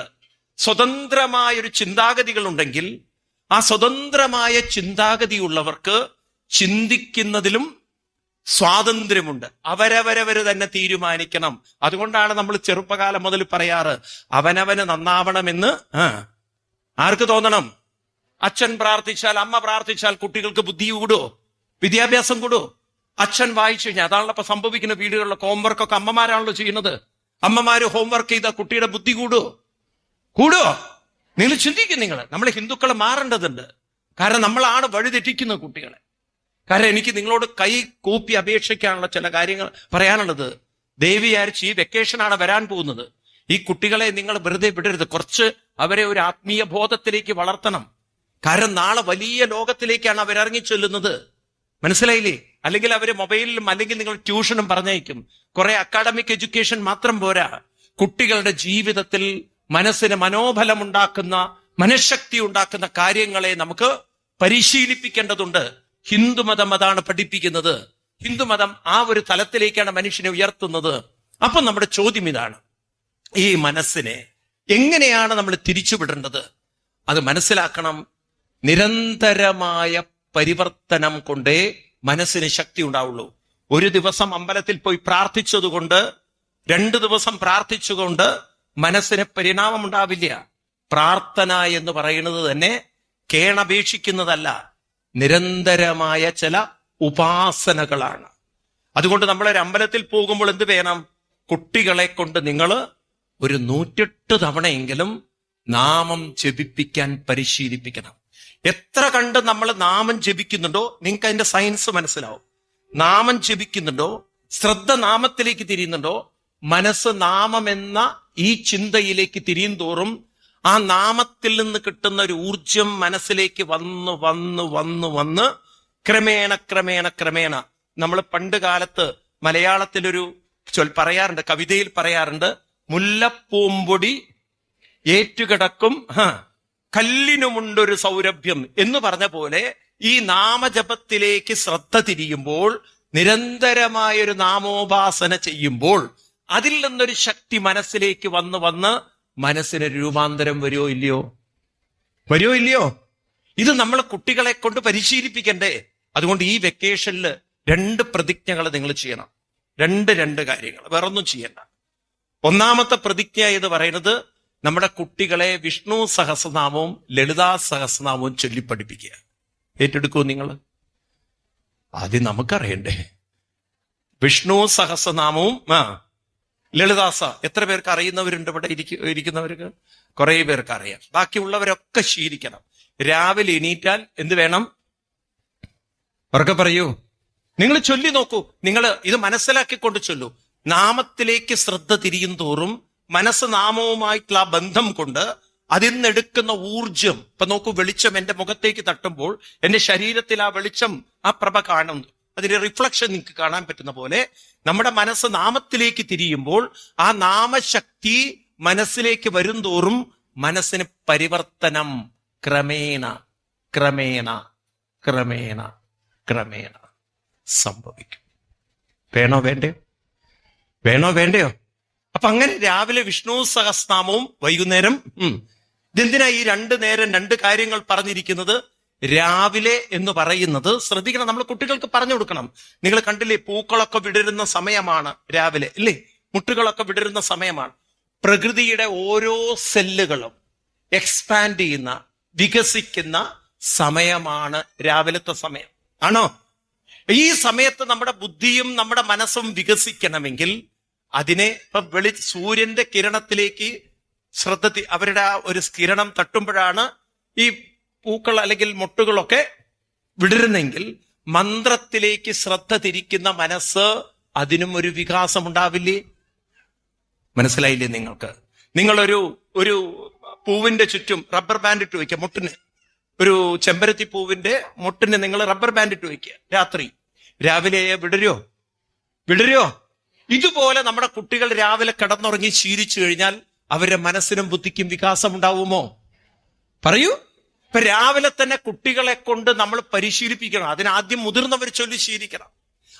സ്വതന്ത്രമായ ഒരു ചിന്താഗതികൾ ഉണ്ടെങ്കിൽ ആ സ്വതന്ത്രമായ ചിന്താഗതിയുള്ളവർക്ക് ചിന്തിക്കുന്നതിലും സ്വാതന്ത്ര്യമുണ്ട്. അവരവരവര് തന്നെ തീരുമാനിക്കണം. അതുകൊണ്ടാണ് നമ്മൾ ചെറുപ്പകാലം മുതൽ പറയാറ്, അവനവന് നന്നാവണമെന്ന് ആർക്ക് തോന്നണം? അച്ഛൻ പ്രാർത്ഥിച്ചാൽ, അമ്മ പ്രാർത്ഥിച്ചാൽ കുട്ടികൾക്ക് ബുദ്ധി കൂടുവോ? വിദ്യാഭ്യാസം കൂടുവോ? അച്ഛൻ വായിച്ചു കഴിഞ്ഞാൽ, അതാണല്ലോ ഇപ്പൊ സംഭവിക്കുന്ന വീടുകളിലൊക്കെ. ഹോംവർക്കൊക്കെ അമ്മമാരാണല്ലോ ചെയ്യുന്നത്. അമ്മമാര് ഹോംവർക്ക് ചെയ്താൽ കുട്ടിയുടെ ബുദ്ധി കൂടുവോ? കൂടുവോ? നിങ്ങൾ ചിന്തിക്കും. നമ്മൾ ഹിന്ദുക്കളെ മാറേണ്ടതുണ്ട്. കാരണം നമ്മളാണ് വഴിതെറ്റിക്കുന്ന കുട്ടികളെ. കാരണം എനിക്ക് നിങ്ങളോട് കൈ കൂപ്പി അപേക്ഷിക്കാനുള്ള ചില കാര്യങ്ങൾ പറയാനുള്ളത്. ദയവ് വിചാരിച്ച് ഈ വെക്കേഷനാണ് വരാൻ പോകുന്നത്. ഈ കുട്ടികളെ നിങ്ങൾ വെറുതെ വിടരുത്. കുറച്ച് അവരെ ഒരു ആത്മീയ ബോധത്തിലേക്ക് വളർത്തണം. കാരണം നാളെ വലിയ ലോകത്തിലേക്കാണ് അവരിറങ്ങി ചെല്ലുന്നത്. മനസ്സിലായില്ലേ? അല്ലെങ്കിൽ അവര് മൊബൈലിലും അല്ലെങ്കിൽ നിങ്ങൾ ട്യൂഷനും പറഞ്ഞയക്കും. കുറെ അക്കാഡമിക് എഡ്യൂക്കേഷൻ മാത്രം പോരാ. കുട്ടികളുടെ ജീവിതത്തിൽ മനസ്സിന് മനോബലമുണ്ടാക്കുന്ന, മനഃശക്തി ഉണ്ടാക്കുന്ന കാര്യങ്ങളെ നമുക്ക് പരിശീലിപ്പിക്കേണ്ടതുണ്ട്. ഹിന്ദുമതം അതാണ് പഠിപ്പിക്കുന്നത്. ഹിന്ദുമതം ആ ഒരു തലത്തിലേക്കാണ് മനുഷ്യനെ ഉയർത്തുന്നത്. അപ്പൊ നമ്മുടെ ചോദ്യം ഇതാണ്, ഈ മനസ്സിനെ എങ്ങനെയാണ് നമ്മൾ തിരിച്ചുവിടേണ്ടത്? അത് മനസ്സിലാക്കണം. നിരന്തരമായ പരിവർത്തനം കൊണ്ടേ മനസ്സിന് ശക്തി ഉണ്ടാവുള്ളൂ. ഒരു ദിവസം അമ്പലത്തിൽ പോയി പ്രാർത്ഥിച്ചതുകൊണ്ട്, 2 ദിവസം പ്രാർത്ഥിച്ചുകൊണ്ട് മനസ്സിന് പരിണാമം ഉണ്ടാവില്ല. പ്രാർത്ഥന എന്ന് പറയുന്നത് തന്നെ കേണപേക്ഷിക്കുന്നതല്ല, നിരന്തരമായ ചില ഉപാസനകളാണ്. അതുകൊണ്ട് നമ്മളൊരു അമ്പലത്തിൽ പോകുമ്പോൾ എന്ത് വേണം? കുട്ടികളെ കൊണ്ട് നിങ്ങൾ ഒരു 108 തവണയെങ്കിലും നാമം ജപിപ്പിക്കാൻ പരിശീലിപ്പിക്കണം. എത്ര കണ്ട് നമ്മൾ നാമം ജപിക്കുന്നുണ്ടോ നിങ്ങൾക്ക് അതിന്റെ സയൻസ് മനസ്സിലാവും. നാമം ജപിക്കുന്നുണ്ടോ, ശ്രദ്ധ നാമത്തിലേക്ക് തിരിയുന്നുണ്ടോ, മനസ്സ് നാമം എന്ന ഈ ചിന്തയിലേക്ക് തിരിയും തോറും ആ നാമത്തിൽ നിന്ന് കിട്ടുന്ന ഒരു ഊർജം മനസ്സിലേക്ക് വന്ന് വന്ന് വന്ന് വന്ന് ക്രമേണ ക്രമേണ ക്രമേണ നമ്മൾ പണ്ട് കാലത്ത് മലയാളത്തിലൊരു പറയാറുണ്ട്, കവിതയിൽ പറയാറുണ്ട്, മുല്ലപ്പൂമ്പൊടി ഏറ്റുകിടക്കും കല്ലിനുമുണ്ടൊരു സൗരഭ്യം എന്ന് പറഞ്ഞ പോലെ ഈ നാമജപത്തിലേക്ക് ശ്രദ്ധ തിരിയുമ്പോൾ, നിരന്തരമായൊരു നാമോപാസന ചെയ്യുമ്പോൾ അതിൽ നിന്നൊരു ശക്തി മനസ്സിലേക്ക് വന്ന് വന്ന് മനസ്സിന് രൂപാന്തരം വരുമോ ഇല്ലയോ? വരുമോ ഇല്ലയോ? ഇത് നമ്മൾ കുട്ടികളെ കൊണ്ട് പരിശീലിപ്പിക്കണ്ടേ? അതുകൊണ്ട് ഈ വെക്കേഷനിൽ 2 പ്രതിജ്ഞകൾ നിങ്ങൾ ചെയ്യണം. 2 കാര്യങ്ങൾ, വേറൊന്നും ചെയ്യണ്ട. ഒന്നാമത്തെ പ്രതിജ്ഞ എന്ന് പറയുന്നത്, നമ്മുടെ കുട്ടികളെ വിഷ്ണു സഹസ്രനാമവും ലളിതാ സഹസ്രനാമവും ചൊല്ലിപ്പഠിപ്പിക്കുക. ഏറ്റെടുക്കൂ നിങ്ങൾ? ആദ്യം നമുക്കറിയണ്ടേ വിഷ്ണു സഹസ്രനാമവും ലളിതാസ. എത്ര പേർക്ക് അറിയുന്നവരുണ്ട് ഇവിടെ ഇരിക്കുന്നവർക്ക്? കുറെ പേർക്ക് അറിയാം. ബാക്കിയുള്ളവരൊക്കെ ശീലിക്കണം. രാവിലെ എണീറ്റാൽ എന്ത് വേണം? ഉറക്കെ പറയൂ. നിങ്ങൾ ചൊല്ലി നോക്കൂ. നിങ്ങൾ ഇത് മനസ്സിലാക്കിക്കൊണ്ട് ചൊല്ലൂ. നാമത്തിലേക്ക് ശ്രദ്ധ തിരിയും തോറും മനസ്സ് നാമവുമായിട്ടുള്ള ആ ബന്ധം കൊണ്ട് അതിൽ നിന്നെടുക്കുന്ന ഊർജം. ഇപ്പൊ നോക്കൂ, വെളിച്ചം എന്റെ മുഖത്തേക്ക് തട്ടുമ്പോൾ എന്റെ ശരീരത്തിൽ ആ വെളിച്ചം, ആ പ്രഭ കാണുന്നു. അതിന്റെ റിഫ്ലക്ഷൻ നിങ്ങൾക്ക് കാണാൻ പറ്റുന്ന പോലെ നമ്മുടെ മനസ്സ് നാമത്തിലേക്ക് തിരിയുമ്പോൾ ആ നാമശക്തി മനസ്സിലേക്ക് വരും തോറും മനസ്സിന് പരിവർത്തനം ക്രമേണ ക്രമേണ ക്രമേണ ക്രമേണ സംഭവിക്കും. വേണോ വേണ്ടയോ? വേണോ വേണ്ടയോ? അപ്പൊ അങ്ങനെ രാവിലെ വിഷ്ണു സഹസ്രനാമവും വൈകുന്നേരം ഇതെന്തിനാ ഈ 2 നേരം 2 കാര്യങ്ങൾ പറഞ്ഞിരിക്കുന്നത്? രാവിലെ എന്ന് പറയുന്നത് ശ്രദ്ധിക്കണം, നമ്മൾ കുട്ടികൾക്ക് പറഞ്ഞു കൊടുക്കണം. നിങ്ങൾ കണ്ടില്ലേ, പൂക്കളൊക്കെ വിടരുന്ന സമയമാണ് രാവിലെ, ഇല്ലേ? മുട്ടുകളൊക്കെ വിടരുന്ന സമയമാണ്. പ്രകൃതിയുടെ ഓരോ സെല്ലുകളും എക്സ്പാൻഡ് ചെയ്യുന്ന, വികസിക്കുന്ന സമയമാണ് രാവിലത്തെ സമയം. ആണോ? ഈ സമയത്ത് നമ്മുടെ ബുദ്ധിയും നമ്മുടെ മനസ്സും വികസിക്കണമെങ്കിൽ അതിനെ ഇപ്പൊ സൂര്യന്റെ കിരണത്തിലേക്ക് അവരുടെ ആ ഒരു കിരണം തട്ടുമ്പോഴാണ് ഈ പൂക്കൾ അല്ലെങ്കിൽ മുട്ടുകളൊക്കെ വിടരുന്നെങ്കിൽ മന്ത്രത്തിലേക്ക് ശ്രദ്ധ തിരിക്കുന്ന മനസ്സ്, അതിനും ഒരു വികാസം ഉണ്ടാവില്ലേ? മനസ്സിലായില്ലേ നിങ്ങൾക്ക്? നിങ്ങളൊരു പൂവിന്റെ ചുറ്റും റബ്ബർ ബാൻഡ് ഇട്ട് വയ്ക്കുക. മുട്ടിന് ഒരു ചെമ്പരത്തി പൂവിന്റെ മുട്ടിന് നിങ്ങൾ റബ്ബർ ബാൻഡ് ഇട്ട് വയ്ക്കുക. രാവിലെ വിടരോ? ഇതുപോലെ നമ്മുടെ കുട്ടികൾ രാവിലെ കിടന്നുറങ്ങി ശീലിച്ചു കഴിഞ്ഞാൽ അവരുടെ മനസ്സിനും ബുദ്ധിക്കും വികാസം ഉണ്ടാവുമോ? പറയൂ. ഇപ്പൊ രാവിലെ തന്നെ കുട്ടികളെ കൊണ്ട് നമ്മൾ പരിശീലിപ്പിക്കണം. അതിനാദ്യം മുതിർന്നവർ ചൊല്ലി ശീലിക്കണം.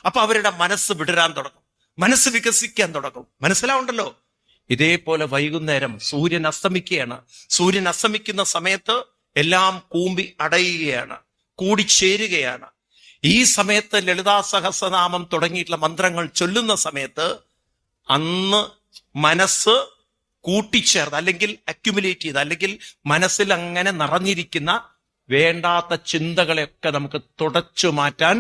അപ്പൊ അവരുടെ മനസ്സ് വിടരാൻ തുടങ്ങും, മനസ്സ് വികസിക്കാൻ തുടങ്ങും. മനസ്സിലാവുണ്ടല്ലോ? ഇതേപോലെ വൈകുന്നേരം സൂര്യൻ അസ്തമിക്കുകയാണ്. സൂര്യൻ അസ്തമിക്കുന്ന സമയത്ത് എല്ലാം കൂമ്പി അടയുകയാണ്, കൂടിച്ചേരുകയാണ്. ഈ സമയത്ത് ലളിതാ സഹസ്രനാമം തുടങ്ങിയിട്ടുള്ള മന്ത്രങ്ങൾ ചൊല്ലുന്ന സമയത്ത് അന്ന് മനസ്സ് കൂട്ടിച്ചേർന്ന് അല്ലെങ്കിൽ അക്യുമുലേറ്റ് ചെയ്ത് അല്ലെങ്കിൽ മനസ്സിൽ അങ്ങനെ നിറഞ്ഞിരിക്കുന്ന വേണ്ടാത്ത ചിന്തകളെയൊക്കെ നമുക്ക് തുടച്ചു മാറ്റാൻ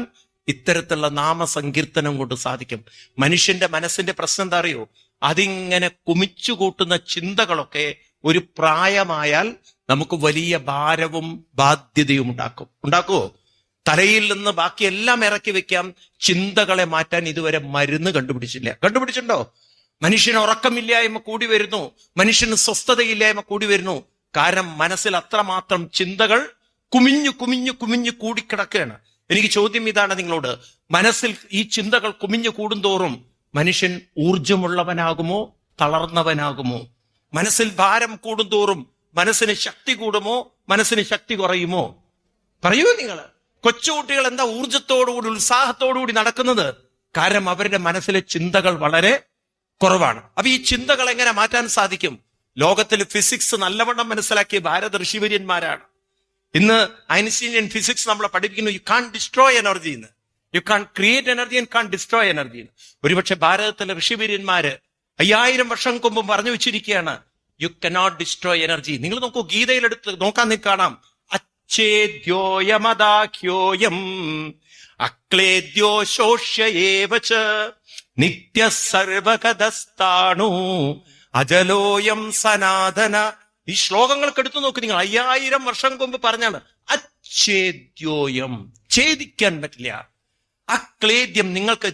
ഇത്തരത്തിലുള്ള നാമസങ്കീർത്തനം കൊണ്ട് സാധിക്കും. മനുഷ്യന്റെ മനസ്സിന്റെ പ്രശ്നം എന്താ അറിയോ? അതിങ്ങനെ കുമിച്ചു കൂട്ടുന്ന ചിന്തകളൊക്കെ ഒരു പ്രായമായാൽ നമുക്ക് വലിയ ഭാരവും ബാധ്യതയും ഉണ്ടാക്കുമോ? തലയിൽ നിന്ന് ബാക്കിയെല്ലാം ഇറക്കി വെക്കാം. ചിന്തകളെ മാറ്റാൻ ഇതുവരെ മരുന്ന് കണ്ടുപിടിച്ചിട്ടുണ്ടോ? മനുഷ്യന് ഉറക്കമില്ലായ്മ കൂടി വരുന്നു, മനുഷ്യന് സ്വസ്ഥതയില്ലായ്മ കൂടി വരുന്നു. കാരണം മനസ്സിൽ അത്രമാത്രം ചിന്തകൾ കുമിഞ്ഞു കുമിഞ്ഞു കുമിഞ്ഞു കൂടിക്കിടക്കുകയാണ്. എനിക്ക് ചോദ്യം ഇതാണ് നിങ്ങളോട്. മനസ്സിൽ ഈ ചിന്തകൾ കുമിഞ്ഞു കൂടുന്തോറും മനുഷ്യൻ ഊർജമുള്ളവനാകുമോ തളർന്നവനാകുമോ? മനസ്സിൽ ഭാരം കൂടുന്തോറും മനസ്സിന് ശക്തി കൂടുമോ മനസ്സിന് ശക്തി കുറയുമോ? പറയൂ നിങ്ങൾ. കൊച്ചുകുട്ടികൾ എന്താ ഊർജത്തോടുകൂടി ഉത്സാഹത്തോടുകൂടി നടക്കുന്നത്? കാരണം അവരുടെ മനസ്സിലെ ചിന്തകൾ വളരെ കുറവാണ്. അപ്പൊ ഈ ചിന്തകൾ എങ്ങനെ മാറ്റാൻ സാധിക്കും? ലോകത്തിൽ ഫിസിക്സ് നല്ലവണ്ണം മനസ്സിലാക്കിയ ഭാരത ഋഷിവര്യന്മാരാണ്. ഇന്ന് ഐൻസ്റ്റീനിയൻ ഫിസിക്സ് നമ്മളെ പഠിപ്പിക്കുന്നു, യു കാൺ ഡിസ്ട്രോയ് എനർജി എന്ന്. You can't create energy and can't destroy energy. ഒരുപക്ഷെ ഭാരതത്തിലെ ഋഷിവര്യന്മാര് 5000 വർഷം മുമ്പ് പറഞ്ഞു വെച്ചിരിക്കുകയാണ്, യു കനോട്ട് ഡിസ്ട്രോയ് എനർജി. നിങ്ങൾ നോക്കൂ, ഗീതയിലെടുത്ത് നോക്കാൻ കാണാം, അച്ഛേദ്യോയമദാഖ്യോയം അക്ലേദ്യോ ശോഷ്യയേവച നിത്യ സർവകദസ്ഥാണു അജലോയം സനാതന. ഈ ശ്ലോകങ്ങൾക്ക് എടുത്തു നോക്ക് നിങ്ങൾ. 5000 വർഷം മുമ്പ് പറഞ്ഞാണ് അച്ഛേദ്യോയം, ഛേദിക്കാൻ പറ്റില്ല. അക്ലേദ്യം, നിങ്ങൾക്ക്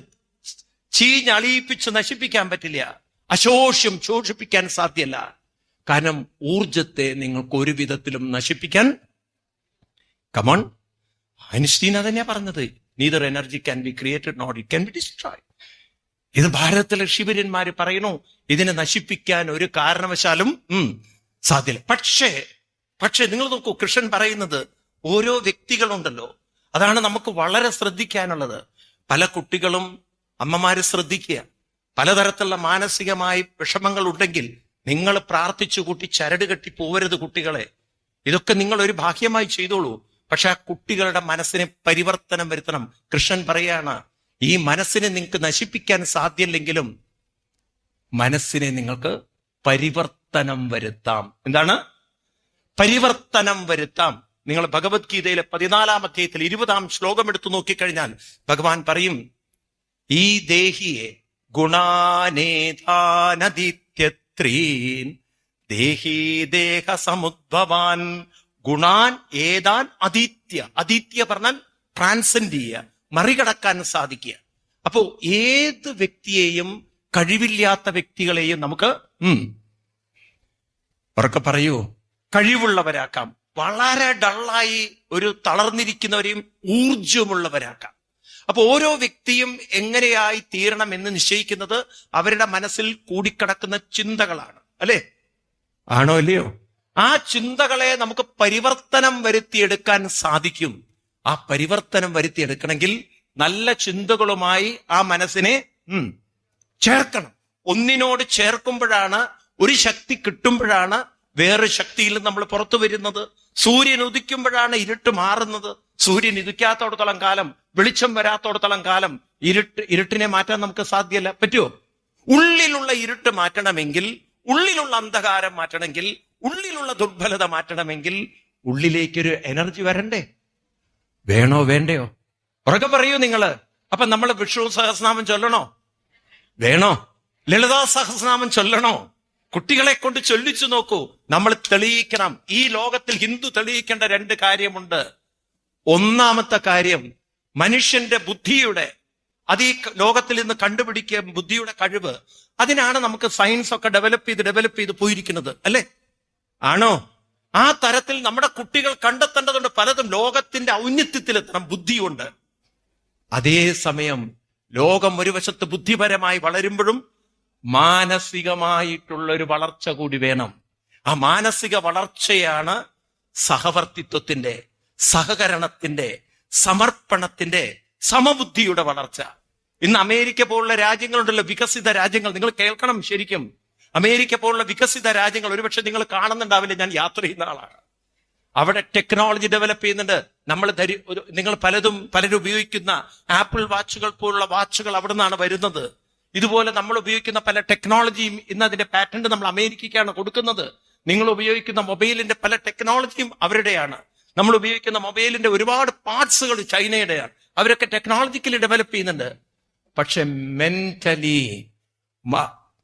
ചീഞ്ഞളിയിപ്പിച്ച് നശിപ്പിക്കാൻ പറ്റില്ല. അശോഷ്യം, ശോഷിപ്പിക്കാൻ സാധ്യല്ല. കാരണം ഊർജത്തെ നിങ്ങൾക്ക് ഒരു വിധത്തിലും നശിപ്പിക്കാൻ. കമോൺ, ഐൻസ്റ്റീൻ അതന്നെയാ പറഞ്ഞത്. Neither energy can be created not it can be destroyed. ഇത് ഭാരതത്തിലെ ഋഷിവര്യന്മാര് പറയുന്നു, ഇതിനെ നശിപ്പിക്കാൻ ഒരു കാരണവശാലും സാധ്യല്ല. പക്ഷേ നിങ്ങൾ നോക്കൂ, കൃഷ്ണൻ പറയുന്നത് ഓരോ വ്യക്തികളുണ്ടല്ലോ, അതാണ് നമുക്ക് വളരെ ശ്രദ്ധിക്കാനുള്ളത്. പല കുട്ടികളും അമ്മമാര് ശ്രദ്ധിക്കുക, പലതരത്തിലുള്ള മാനസികമായി വിഷമങ്ങൾ ഉണ്ടെങ്കിൽ നിങ്ങൾ പ്രാർത്ഥിച്ചു കൂട്ടി ചരട് കെട്ടി പോവരുത് കുട്ടികളെ. ഇതൊക്കെ നിങ്ങൾ ഒരു ഭാഗ്യമായി ചെയ്തോളൂ. പക്ഷെ ആ കുട്ടികളുടെ മനസ്സിനെ പരിവർത്തനം വരുത്തണം. കൃഷ്ണൻ പറയാണ്, ഈ മനസ്സിനെ നിങ്ങൾക്ക് നശിപ്പിക്കാൻ സാധ്യമില്ലെങ്കിലും മനസ്സിനെ നിങ്ങൾക്ക് പരിവർത്തനം വരുത്താം. എന്താണ് പരിവർത്തനം വരുത്താം? നിങ്ങൾ ഭഗവത്ഗീതയിലെ 14-ാം അധ്യായത്തിൽ 20-ാം ശ്ലോകം എടുത്തു നോക്കിക്കഴിഞ്ഞാൽ ഭഗവാൻ പറയും, ഈ ദേഹിയെ ഗുണാനേതാനദിത്യത്രീൻ ദേഹി ദേഹ സമുദ്ഭവാൻ. ഗുണാൻ ഏതാൻ അദീത്യ. അദീത്യ പറഞ്ഞാൽ ട്രാൻസെൻഡ് ചെയ്യുക, മറികടക്കാൻ സാധിക്കുക. അപ്പോ ഏത് വ്യക്തിയെയും, കഴിവില്ലാത്ത വ്യക്തികളെയും നമുക്ക് ഉറക്കെ പറയൂ, കഴിവുള്ളവരാക്കാം. വളരെ ഡള്ളായി ഒരു തളർന്നിരിക്കുന്നവരെയും ഊർജമുള്ളവരാക്കാം. അപ്പൊ ഓരോ വ്യക്തിയും എങ്ങനെയായി തീരണം എന്ന് നിശ്ചയിക്കുന്നത് അവരുടെ മനസ്സിൽ കൂടിക്കിടക്കുന്ന ചിന്തകളാണ്. അല്ലേ? ആണോ അല്ലയോ? ആ ചിന്തകളെ നമുക്ക് പരിവർത്തനം വരുത്തിയെടുക്കാൻ സാധിക്കും. ആ പരിവർത്തനം വരുത്തിയെടുക്കണമെങ്കിൽ നല്ല ചിന്തകളുമായി ആ മനസ്സിനെ ചേർക്കണം. ഒന്നിനോട് ചേർക്കുമ്പോഴാണ്, ഒരു ശക്തി കിട്ടുമ്പോഴാണ് വേറെ ശക്തിയിൽ നമ്മൾ പുറത്തു വരുന്നത്. സൂര്യൻ ഉദിക്കുമ്പോഴാണ് ഇരുട്ട് മാറുന്നത്. സൂര്യൻ ഉദിക്കാത്തോടത്തോളം കാലം, വെളിച്ചം വരാത്തോടത്തോളം കാലം ഇരുട്ടിനെ മാറ്റാൻ നമുക്ക് സാധ്യമല്ല. പറ്റുമോ? ഉള്ളിലുള്ള ഇരുട്ട് മാറ്റണമെങ്കിൽ, ഉള്ളിലുള്ള അന്ധകാരം മാറ്റണമെങ്കിൽ, ഉള്ളിലുള്ള ദുർബലത മാറ്റണമെങ്കിൽ ഉള്ളിലേക്കൊരു എനർജി വരണ്ടേ? വേണോ വേണ്ടയോ? ഉറക്കെ പറയൂ നിങ്ങള്. അപ്പൊ നമ്മൾ വിഷ്ണു സഹസ്രനാമം ചൊല്ലണോ? വേണോ? ലളിതാ സഹസ്രനാമം ചൊല്ലണോ? കുട്ടികളെ കൊണ്ട് ചൊല്ലിച്ചു നോക്കൂ. നമ്മൾ തെളിയിക്കണം. ഈ ലോകത്തിൽ ഹിന്ദു തെളിയിക്കേണ്ട 2 കാര്യമുണ്ട്. ഒന്നാമത്തെ കാര്യം, മനുഷ്യന്റെ ബുദ്ധിയുടെ, അത് ഈ ലോകത്തിൽ ഇന്ന് കണ്ടുപിടിക്കുക ബുദ്ധിയുടെ കഴിവ്. അതിനാണ് നമുക്ക് സയൻസ് ഒക്കെ ഡെവലപ്പ് ചെയ്ത് പോയിരിക്കുന്നത്. അല്ലേ? ആണോ? ആ തരത്തിൽ നമ്മുടെ കുട്ടികൾ കണ്ടെത്തേണ്ടതുണ്ട് പലതും. ലോകത്തിന്റെ ഔന്നത്യത്തിലെത്തണം ബുദ്ധിയുണ്ട്. അതേസമയം ലോകം ഒരു വശത്ത് ബുദ്ധിപരമായി വളരുമ്പോഴും മാനസികമായിട്ടുള്ള ഒരു വളർച്ച കൂടി വേണം. ആ മാനസിക വളർച്ചയാണ് സഹവർത്തിത്വത്തിന്റെ, സഹകരണത്തിന്റെ, സമർപ്പണത്തിന്റെ, സമബുദ്ധിയുടെ വളർച്ച. ഇന്ന് അമേരിക്ക പോലുള്ള രാജ്യങ്ങളുണ്ടല്ലോ, വികസിത രാജ്യങ്ങൾ. നിങ്ങൾ കേൾക്കണം ശരിക്കും. അമേരിക്ക പോലുള്ള വികസിത രാജ്യങ്ങൾ ഒരുപക്ഷെ നിങ്ങൾ കാണുന്നുണ്ടാവില്ല. ഞാൻ യാത്ര ചെയ്യുന്ന ആളാണ്. അവിടെ ടെക്നോളജി ഡെവലപ്പ് ചെയ്യുന്നുണ്ട്. നിങ്ങൾ പലരും ഉപയോഗിക്കുന്ന ആപ്പിൾ വാച്ചുകൾ പോലുള്ള വാച്ചുകൾ അവിടെ നിന്നാണ് വരുന്നത്. ഇതുപോലെ നമ്മൾ ഉപയോഗിക്കുന്ന പല ടെക്നോളജിയും ഇന്ന് അതിന്റെ പാറ്റന്റ് നമ്മൾ അമേരിക്കയ്ക്കാണ് കൊടുക്കുന്നത്. നിങ്ങൾ ഉപയോഗിക്കുന്ന മൊബൈലിന്റെ പല ടെക്നോളജിയും അവരുടെയാണ്. നമ്മൾ ഉപയോഗിക്കുന്ന മൊബൈലിന്റെ ഒരുപാട് പാർട്സുകൾ ചൈനയുടെയാണ്. അവരൊക്കെ ടെക്നോളജിക്കലി ഡെവലപ്പ് ചെയ്യുന്നുണ്ട്. പക്ഷെ മെന്റലി,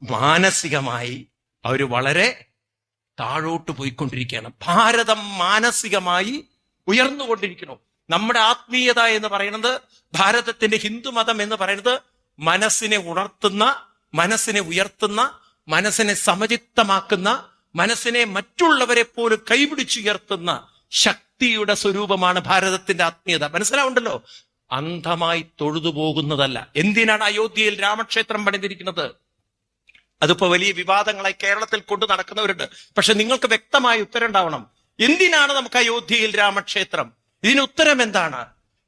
മാനസികമായി അവർ വളരെ താഴോട്ട് പോയിക്കൊണ്ടിരിക്കുകയാണ്. ഭാരതം മാനസികമായി ഉയർന്നുകൊണ്ടിരിക്കുന്നു. നമ്മുടെ ആത്മീയത എന്ന് പറയുന്നത്, ഭാരതത്തിന്റെ ഹിന്ദുമതം എന്ന് പറയുന്നത് മനസ്സിനെ ഉണർത്തുന്ന, മനസ്സിനെ ഉയർത്തുന്ന, മനസ്സിനെ സമചിത്തമാക്കുന്ന, മനസ്സിനെ മറ്റുള്ളവരെ പോലും കൈപിടിച്ചുയർത്തുന്ന ശക്തി ശക്തിയുടെ സ്വരൂപമാണ് ഭാരതത്തിന്റെ ആത്മീയത. മനസ്സിലാവുണ്ടല്ലോ? അന്ധമായി തൊഴുതു പോകുന്നതല്ല. എന്തിനാണ് അയോധ്യയിൽ രാമക്ഷേത്രം പണിതിരിക്കുന്നത്? അതിപ്പോ വലിയ വിവാദങ്ങളായി കേരളത്തിൽ കൊണ്ടു നടക്കുന്നവരുണ്ട്. പക്ഷെ നിങ്ങൾക്ക് വ്യക്തമായ ഉത്തരം ഉണ്ടാവണം. എന്തിനാണ് നമുക്ക് അയോധ്യയിൽ രാമക്ഷേത്രം? ഇതിന് ഉത്തരം എന്താണ്?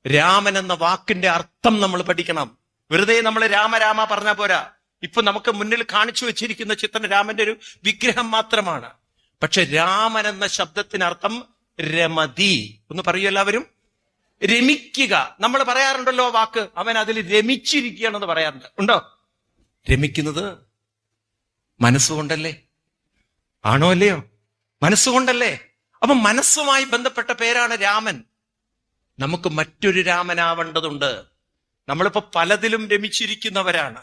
രാമൻ എന്ന വാക്കിന്റെ അർത്ഥം നമ്മൾ പഠിക്കണം. വെറുതെ നമ്മൾ രാമ രാമ പറഞ്ഞ പോരാ. ഇപ്പൊ നമുക്ക് മുന്നിൽ കാണിച്ചു വെച്ചിരിക്കുന്ന ചിത്രം രാമന്റെ ഒരു വിഗ്രഹം മാത്രമാണ്. പക്ഷെ രാമൻ എന്ന ശബ്ദത്തിനർത്ഥം രമതി. ഒന്ന് പറയൂ എല്ലാവരും. രമിക്കുക. നമ്മൾ പറയാറുണ്ടല്ലോ വാക്ക്, അവൻ അതിൽ രമിച്ചിരിക്കുകയാണെന്ന് പറയാറുണ്ട്. ഉണ്ടോ? രമിക്കുന്നത് മനസ്സുകൊണ്ടല്ലേ? ആണോ അല്ലയോ? മനസ്സുകൊണ്ടല്ലേ? അപ്പൊ മനസ്സുമായി ബന്ധപ്പെട്ട പേരാണ് രാമൻ. നമുക്ക് മറ്റൊരു രാമനാവേണ്ടതുണ്ട്. നമ്മളിപ്പോ പലതിലും രമിച്ചിരിക്കുന്നവരാണ്.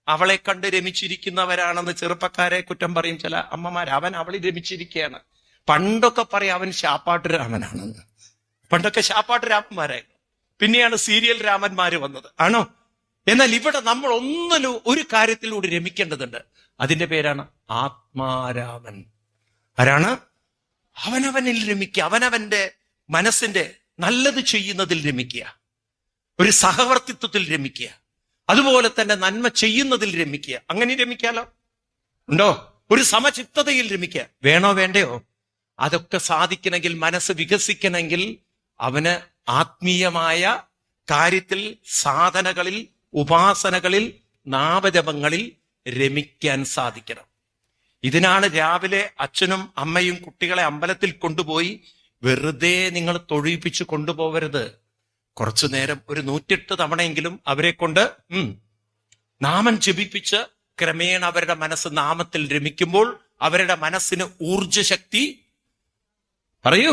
അവളെ കണ്ട് രമിച്ചിരിക്കുന്നവരാണെന്ന് ചെറുപ്പക്കാരെ കുറ്റം പറയും ചില അമ്മമാർ. അവളിൽ രമിച്ചിരിക്കുകയാണ്. പണ്ടൊക്കെ പറയും അവൻ ശാപ്പാട്ട് രാമനാണെന്ന്. പണ്ടൊക്കെ ശാപ്പാട്ട് രാമന്മാരായി, പിന്നെയാണ് സീരിയൽ രാമന്മാര് വന്നത്. ആണോ? എന്നാൽ ഇവിടെ നമ്മൾ ഒന്നിലും ഒരു കാര്യത്തിലൂടെ രമിക്കേണ്ടതുണ്ട്. അതിന്റെ പേരാണ് ആത്മാരാമൻ. ആരാണ്? അവനവനിൽ രമിക്കുക. അവനവന്റെ മനസ്സിന്റെ നല്ലത് ചെയ്യുന്നതിൽ രമിക്കുക. ഒരു സഹവർത്തിത്വത്തിൽ രമിക്കുക. അതുപോലെ തന്നെ നന്മ ചെയ്യുന്നതിൽ രമിക്കുക. അങ്ങനെ രമിക്കാലോ? ഉണ്ടോ? ഒരു സമചിത്തതയിൽ രമിക്കുക. വേണോ വേണ്ടയോ? അതൊക്കെ സാധിക്കണമെങ്കിൽ, മനസ്സ് വികസിക്കണമെങ്കിൽ അവന് ആത്മീയമായ കാര്യത്തിൽ, സാധനകളിൽ, ഉപാസനകളിൽ, നാമജപങ്ങളിൽ രമിക്കാൻ സാധിക്കണം. ഇതിനാണ് രാവിലെ അച്ഛനും അമ്മയും കുട്ടികളെ അമ്പലത്തിൽ കൊണ്ടുപോയി വെറുതെ നിങ്ങൾ തൊഴിപ്പിച്ച് കൊണ്ടുപോകരുത്. കുറച്ചു നേരം ഒരു 108 തവണയെങ്കിലും അവരെ കൊണ്ട് നാമം ജപിപ്പിച്ച് ക്രമേണ അവരുടെ മനസ്സ് നാമത്തിൽ രമിക്കുമ്പോൾ അവരുടെ മനസ്സിന് ഊർജശക്തി പറയൂ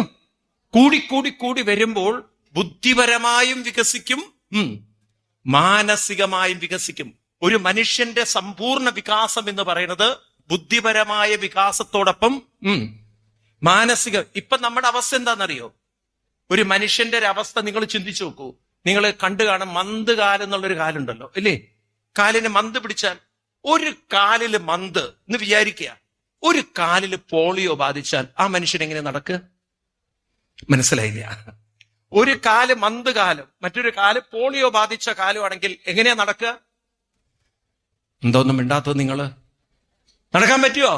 കൂടി വരുമ്പോൾ ബുദ്ധിപരമായും വികസിക്കും, മാനസികമായും വികസിക്കും. ഒരു മനുഷ്യന്റെ സമ്പൂർണ്ണ വികാസം എന്ന് പറയുന്നത് ബുദ്ധിപരമായ വികാസത്തോടൊപ്പം മാനസിക. ഇപ്പൊ നമ്മുടെ അവസ്ഥ എന്താണെന്നറിയോ? ഒരു മനുഷ്യന്റെ ഒരു അവസ്ഥ നിങ്ങൾ ചിന്തിച്ചു നോക്കൂ. നിങ്ങൾ കണ്ടു കാണും, മന്ത് കാലം എന്നുള്ളൊരു കാലുണ്ടല്ലോ, ഇല്ലേ? കാലിന് മന്ത് പിടിച്ചാൽ, ഒരു കാലില് മന്ത് എന്ന് വിചാരിക്കുക, ഒരു കാലില് പോളിയോ ബാധിച്ചാൽ ആ മനുഷ്യൻ എങ്ങനെ നടക്കുക? മനസ്സിലായില്ല? ഒരു കാല് മന്ത് കാലം, മറ്റൊരു കാല് പോളിയോ ബാധിച്ച കാലുമാണെങ്കിൽ എങ്ങനെയാ നടക്കുക? എന്തോന്നും മിണ്ടാത്തത് നിങ്ങള്? നടക്കാൻ പറ്റുമോ?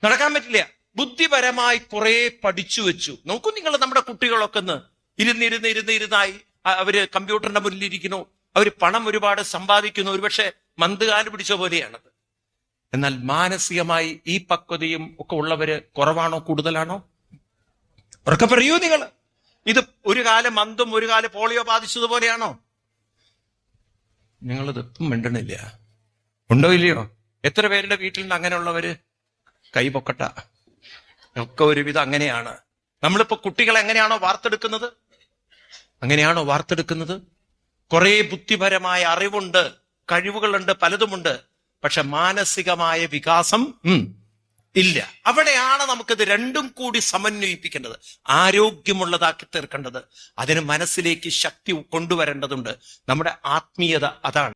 നടക്കാൻ പറ്റില്ല. ബുദ്ധിപരമായി കുറെ പഠിച്ചു വെച്ചു. നോക്കൂ നിങ്ങൾ, നമ്മുടെ കുട്ടികളൊക്കെ ഇരുന്നായി അവര് കമ്പ്യൂട്ടറിന്റെ മുന്നിലിരിക്കുന്നു, അവര് പണം ഒരുപാട് സമ്പാദിക്കുന്നു. ഒരുപക്ഷെ മന്ദകാല് പിടിച്ച പോലെയാണത്. എന്നാൽ മാനസികമായി ഈ പക്വതയും ഒക്കെ ഉള്ളവര് കുറവാണോ കൂടുതലാണോ? ഉറക്കെ പറയൂ നിങ്ങൾ. ഇത് ഒരു കാലം മന്ദും ഒരു കാലം പോളിയോ ബാധിച്ചതുപോലെയാണോ? നിങ്ങളിത് ഇപ്പം മിണ്ടണില്ല. ഉണ്ടോ ഇല്ലയോ? എത്ര പേരുടെ വീട്ടിലുണ്ട് അങ്ങനെയുള്ളവര്? കൈപൊക്കട്ട. ഒക്കെ ഒരുവിധം അങ്ങനെയാണ്. നമ്മളിപ്പോ കുട്ടികളെ എങ്ങനെയാണോ വാർത്തെടുക്കുന്നത്, അങ്ങനെയാണോ വാർത്തെടുക്കുന്നത്? കുറെ ബുദ്ധിപരമായ അറിവുണ്ട്, കഴിവുകളുണ്ട്, പലതുമുണ്ട്. പക്ഷെ മാനസികമായ വികാസം ഇല്ല. അവിടെയാണ് നമുക്കിത് രണ്ടും കൂടി സമന്വയിപ്പിക്കേണ്ടത്, ആരോഗ്യമുള്ളതാക്കി തീർക്കേണ്ടത്. അതിന് മനസ്സിലേക്ക് ശക്തി കൊണ്ടുവരേണ്ടതുണ്ട്. നമ്മുടെ ആത്മീയത അതാണ്.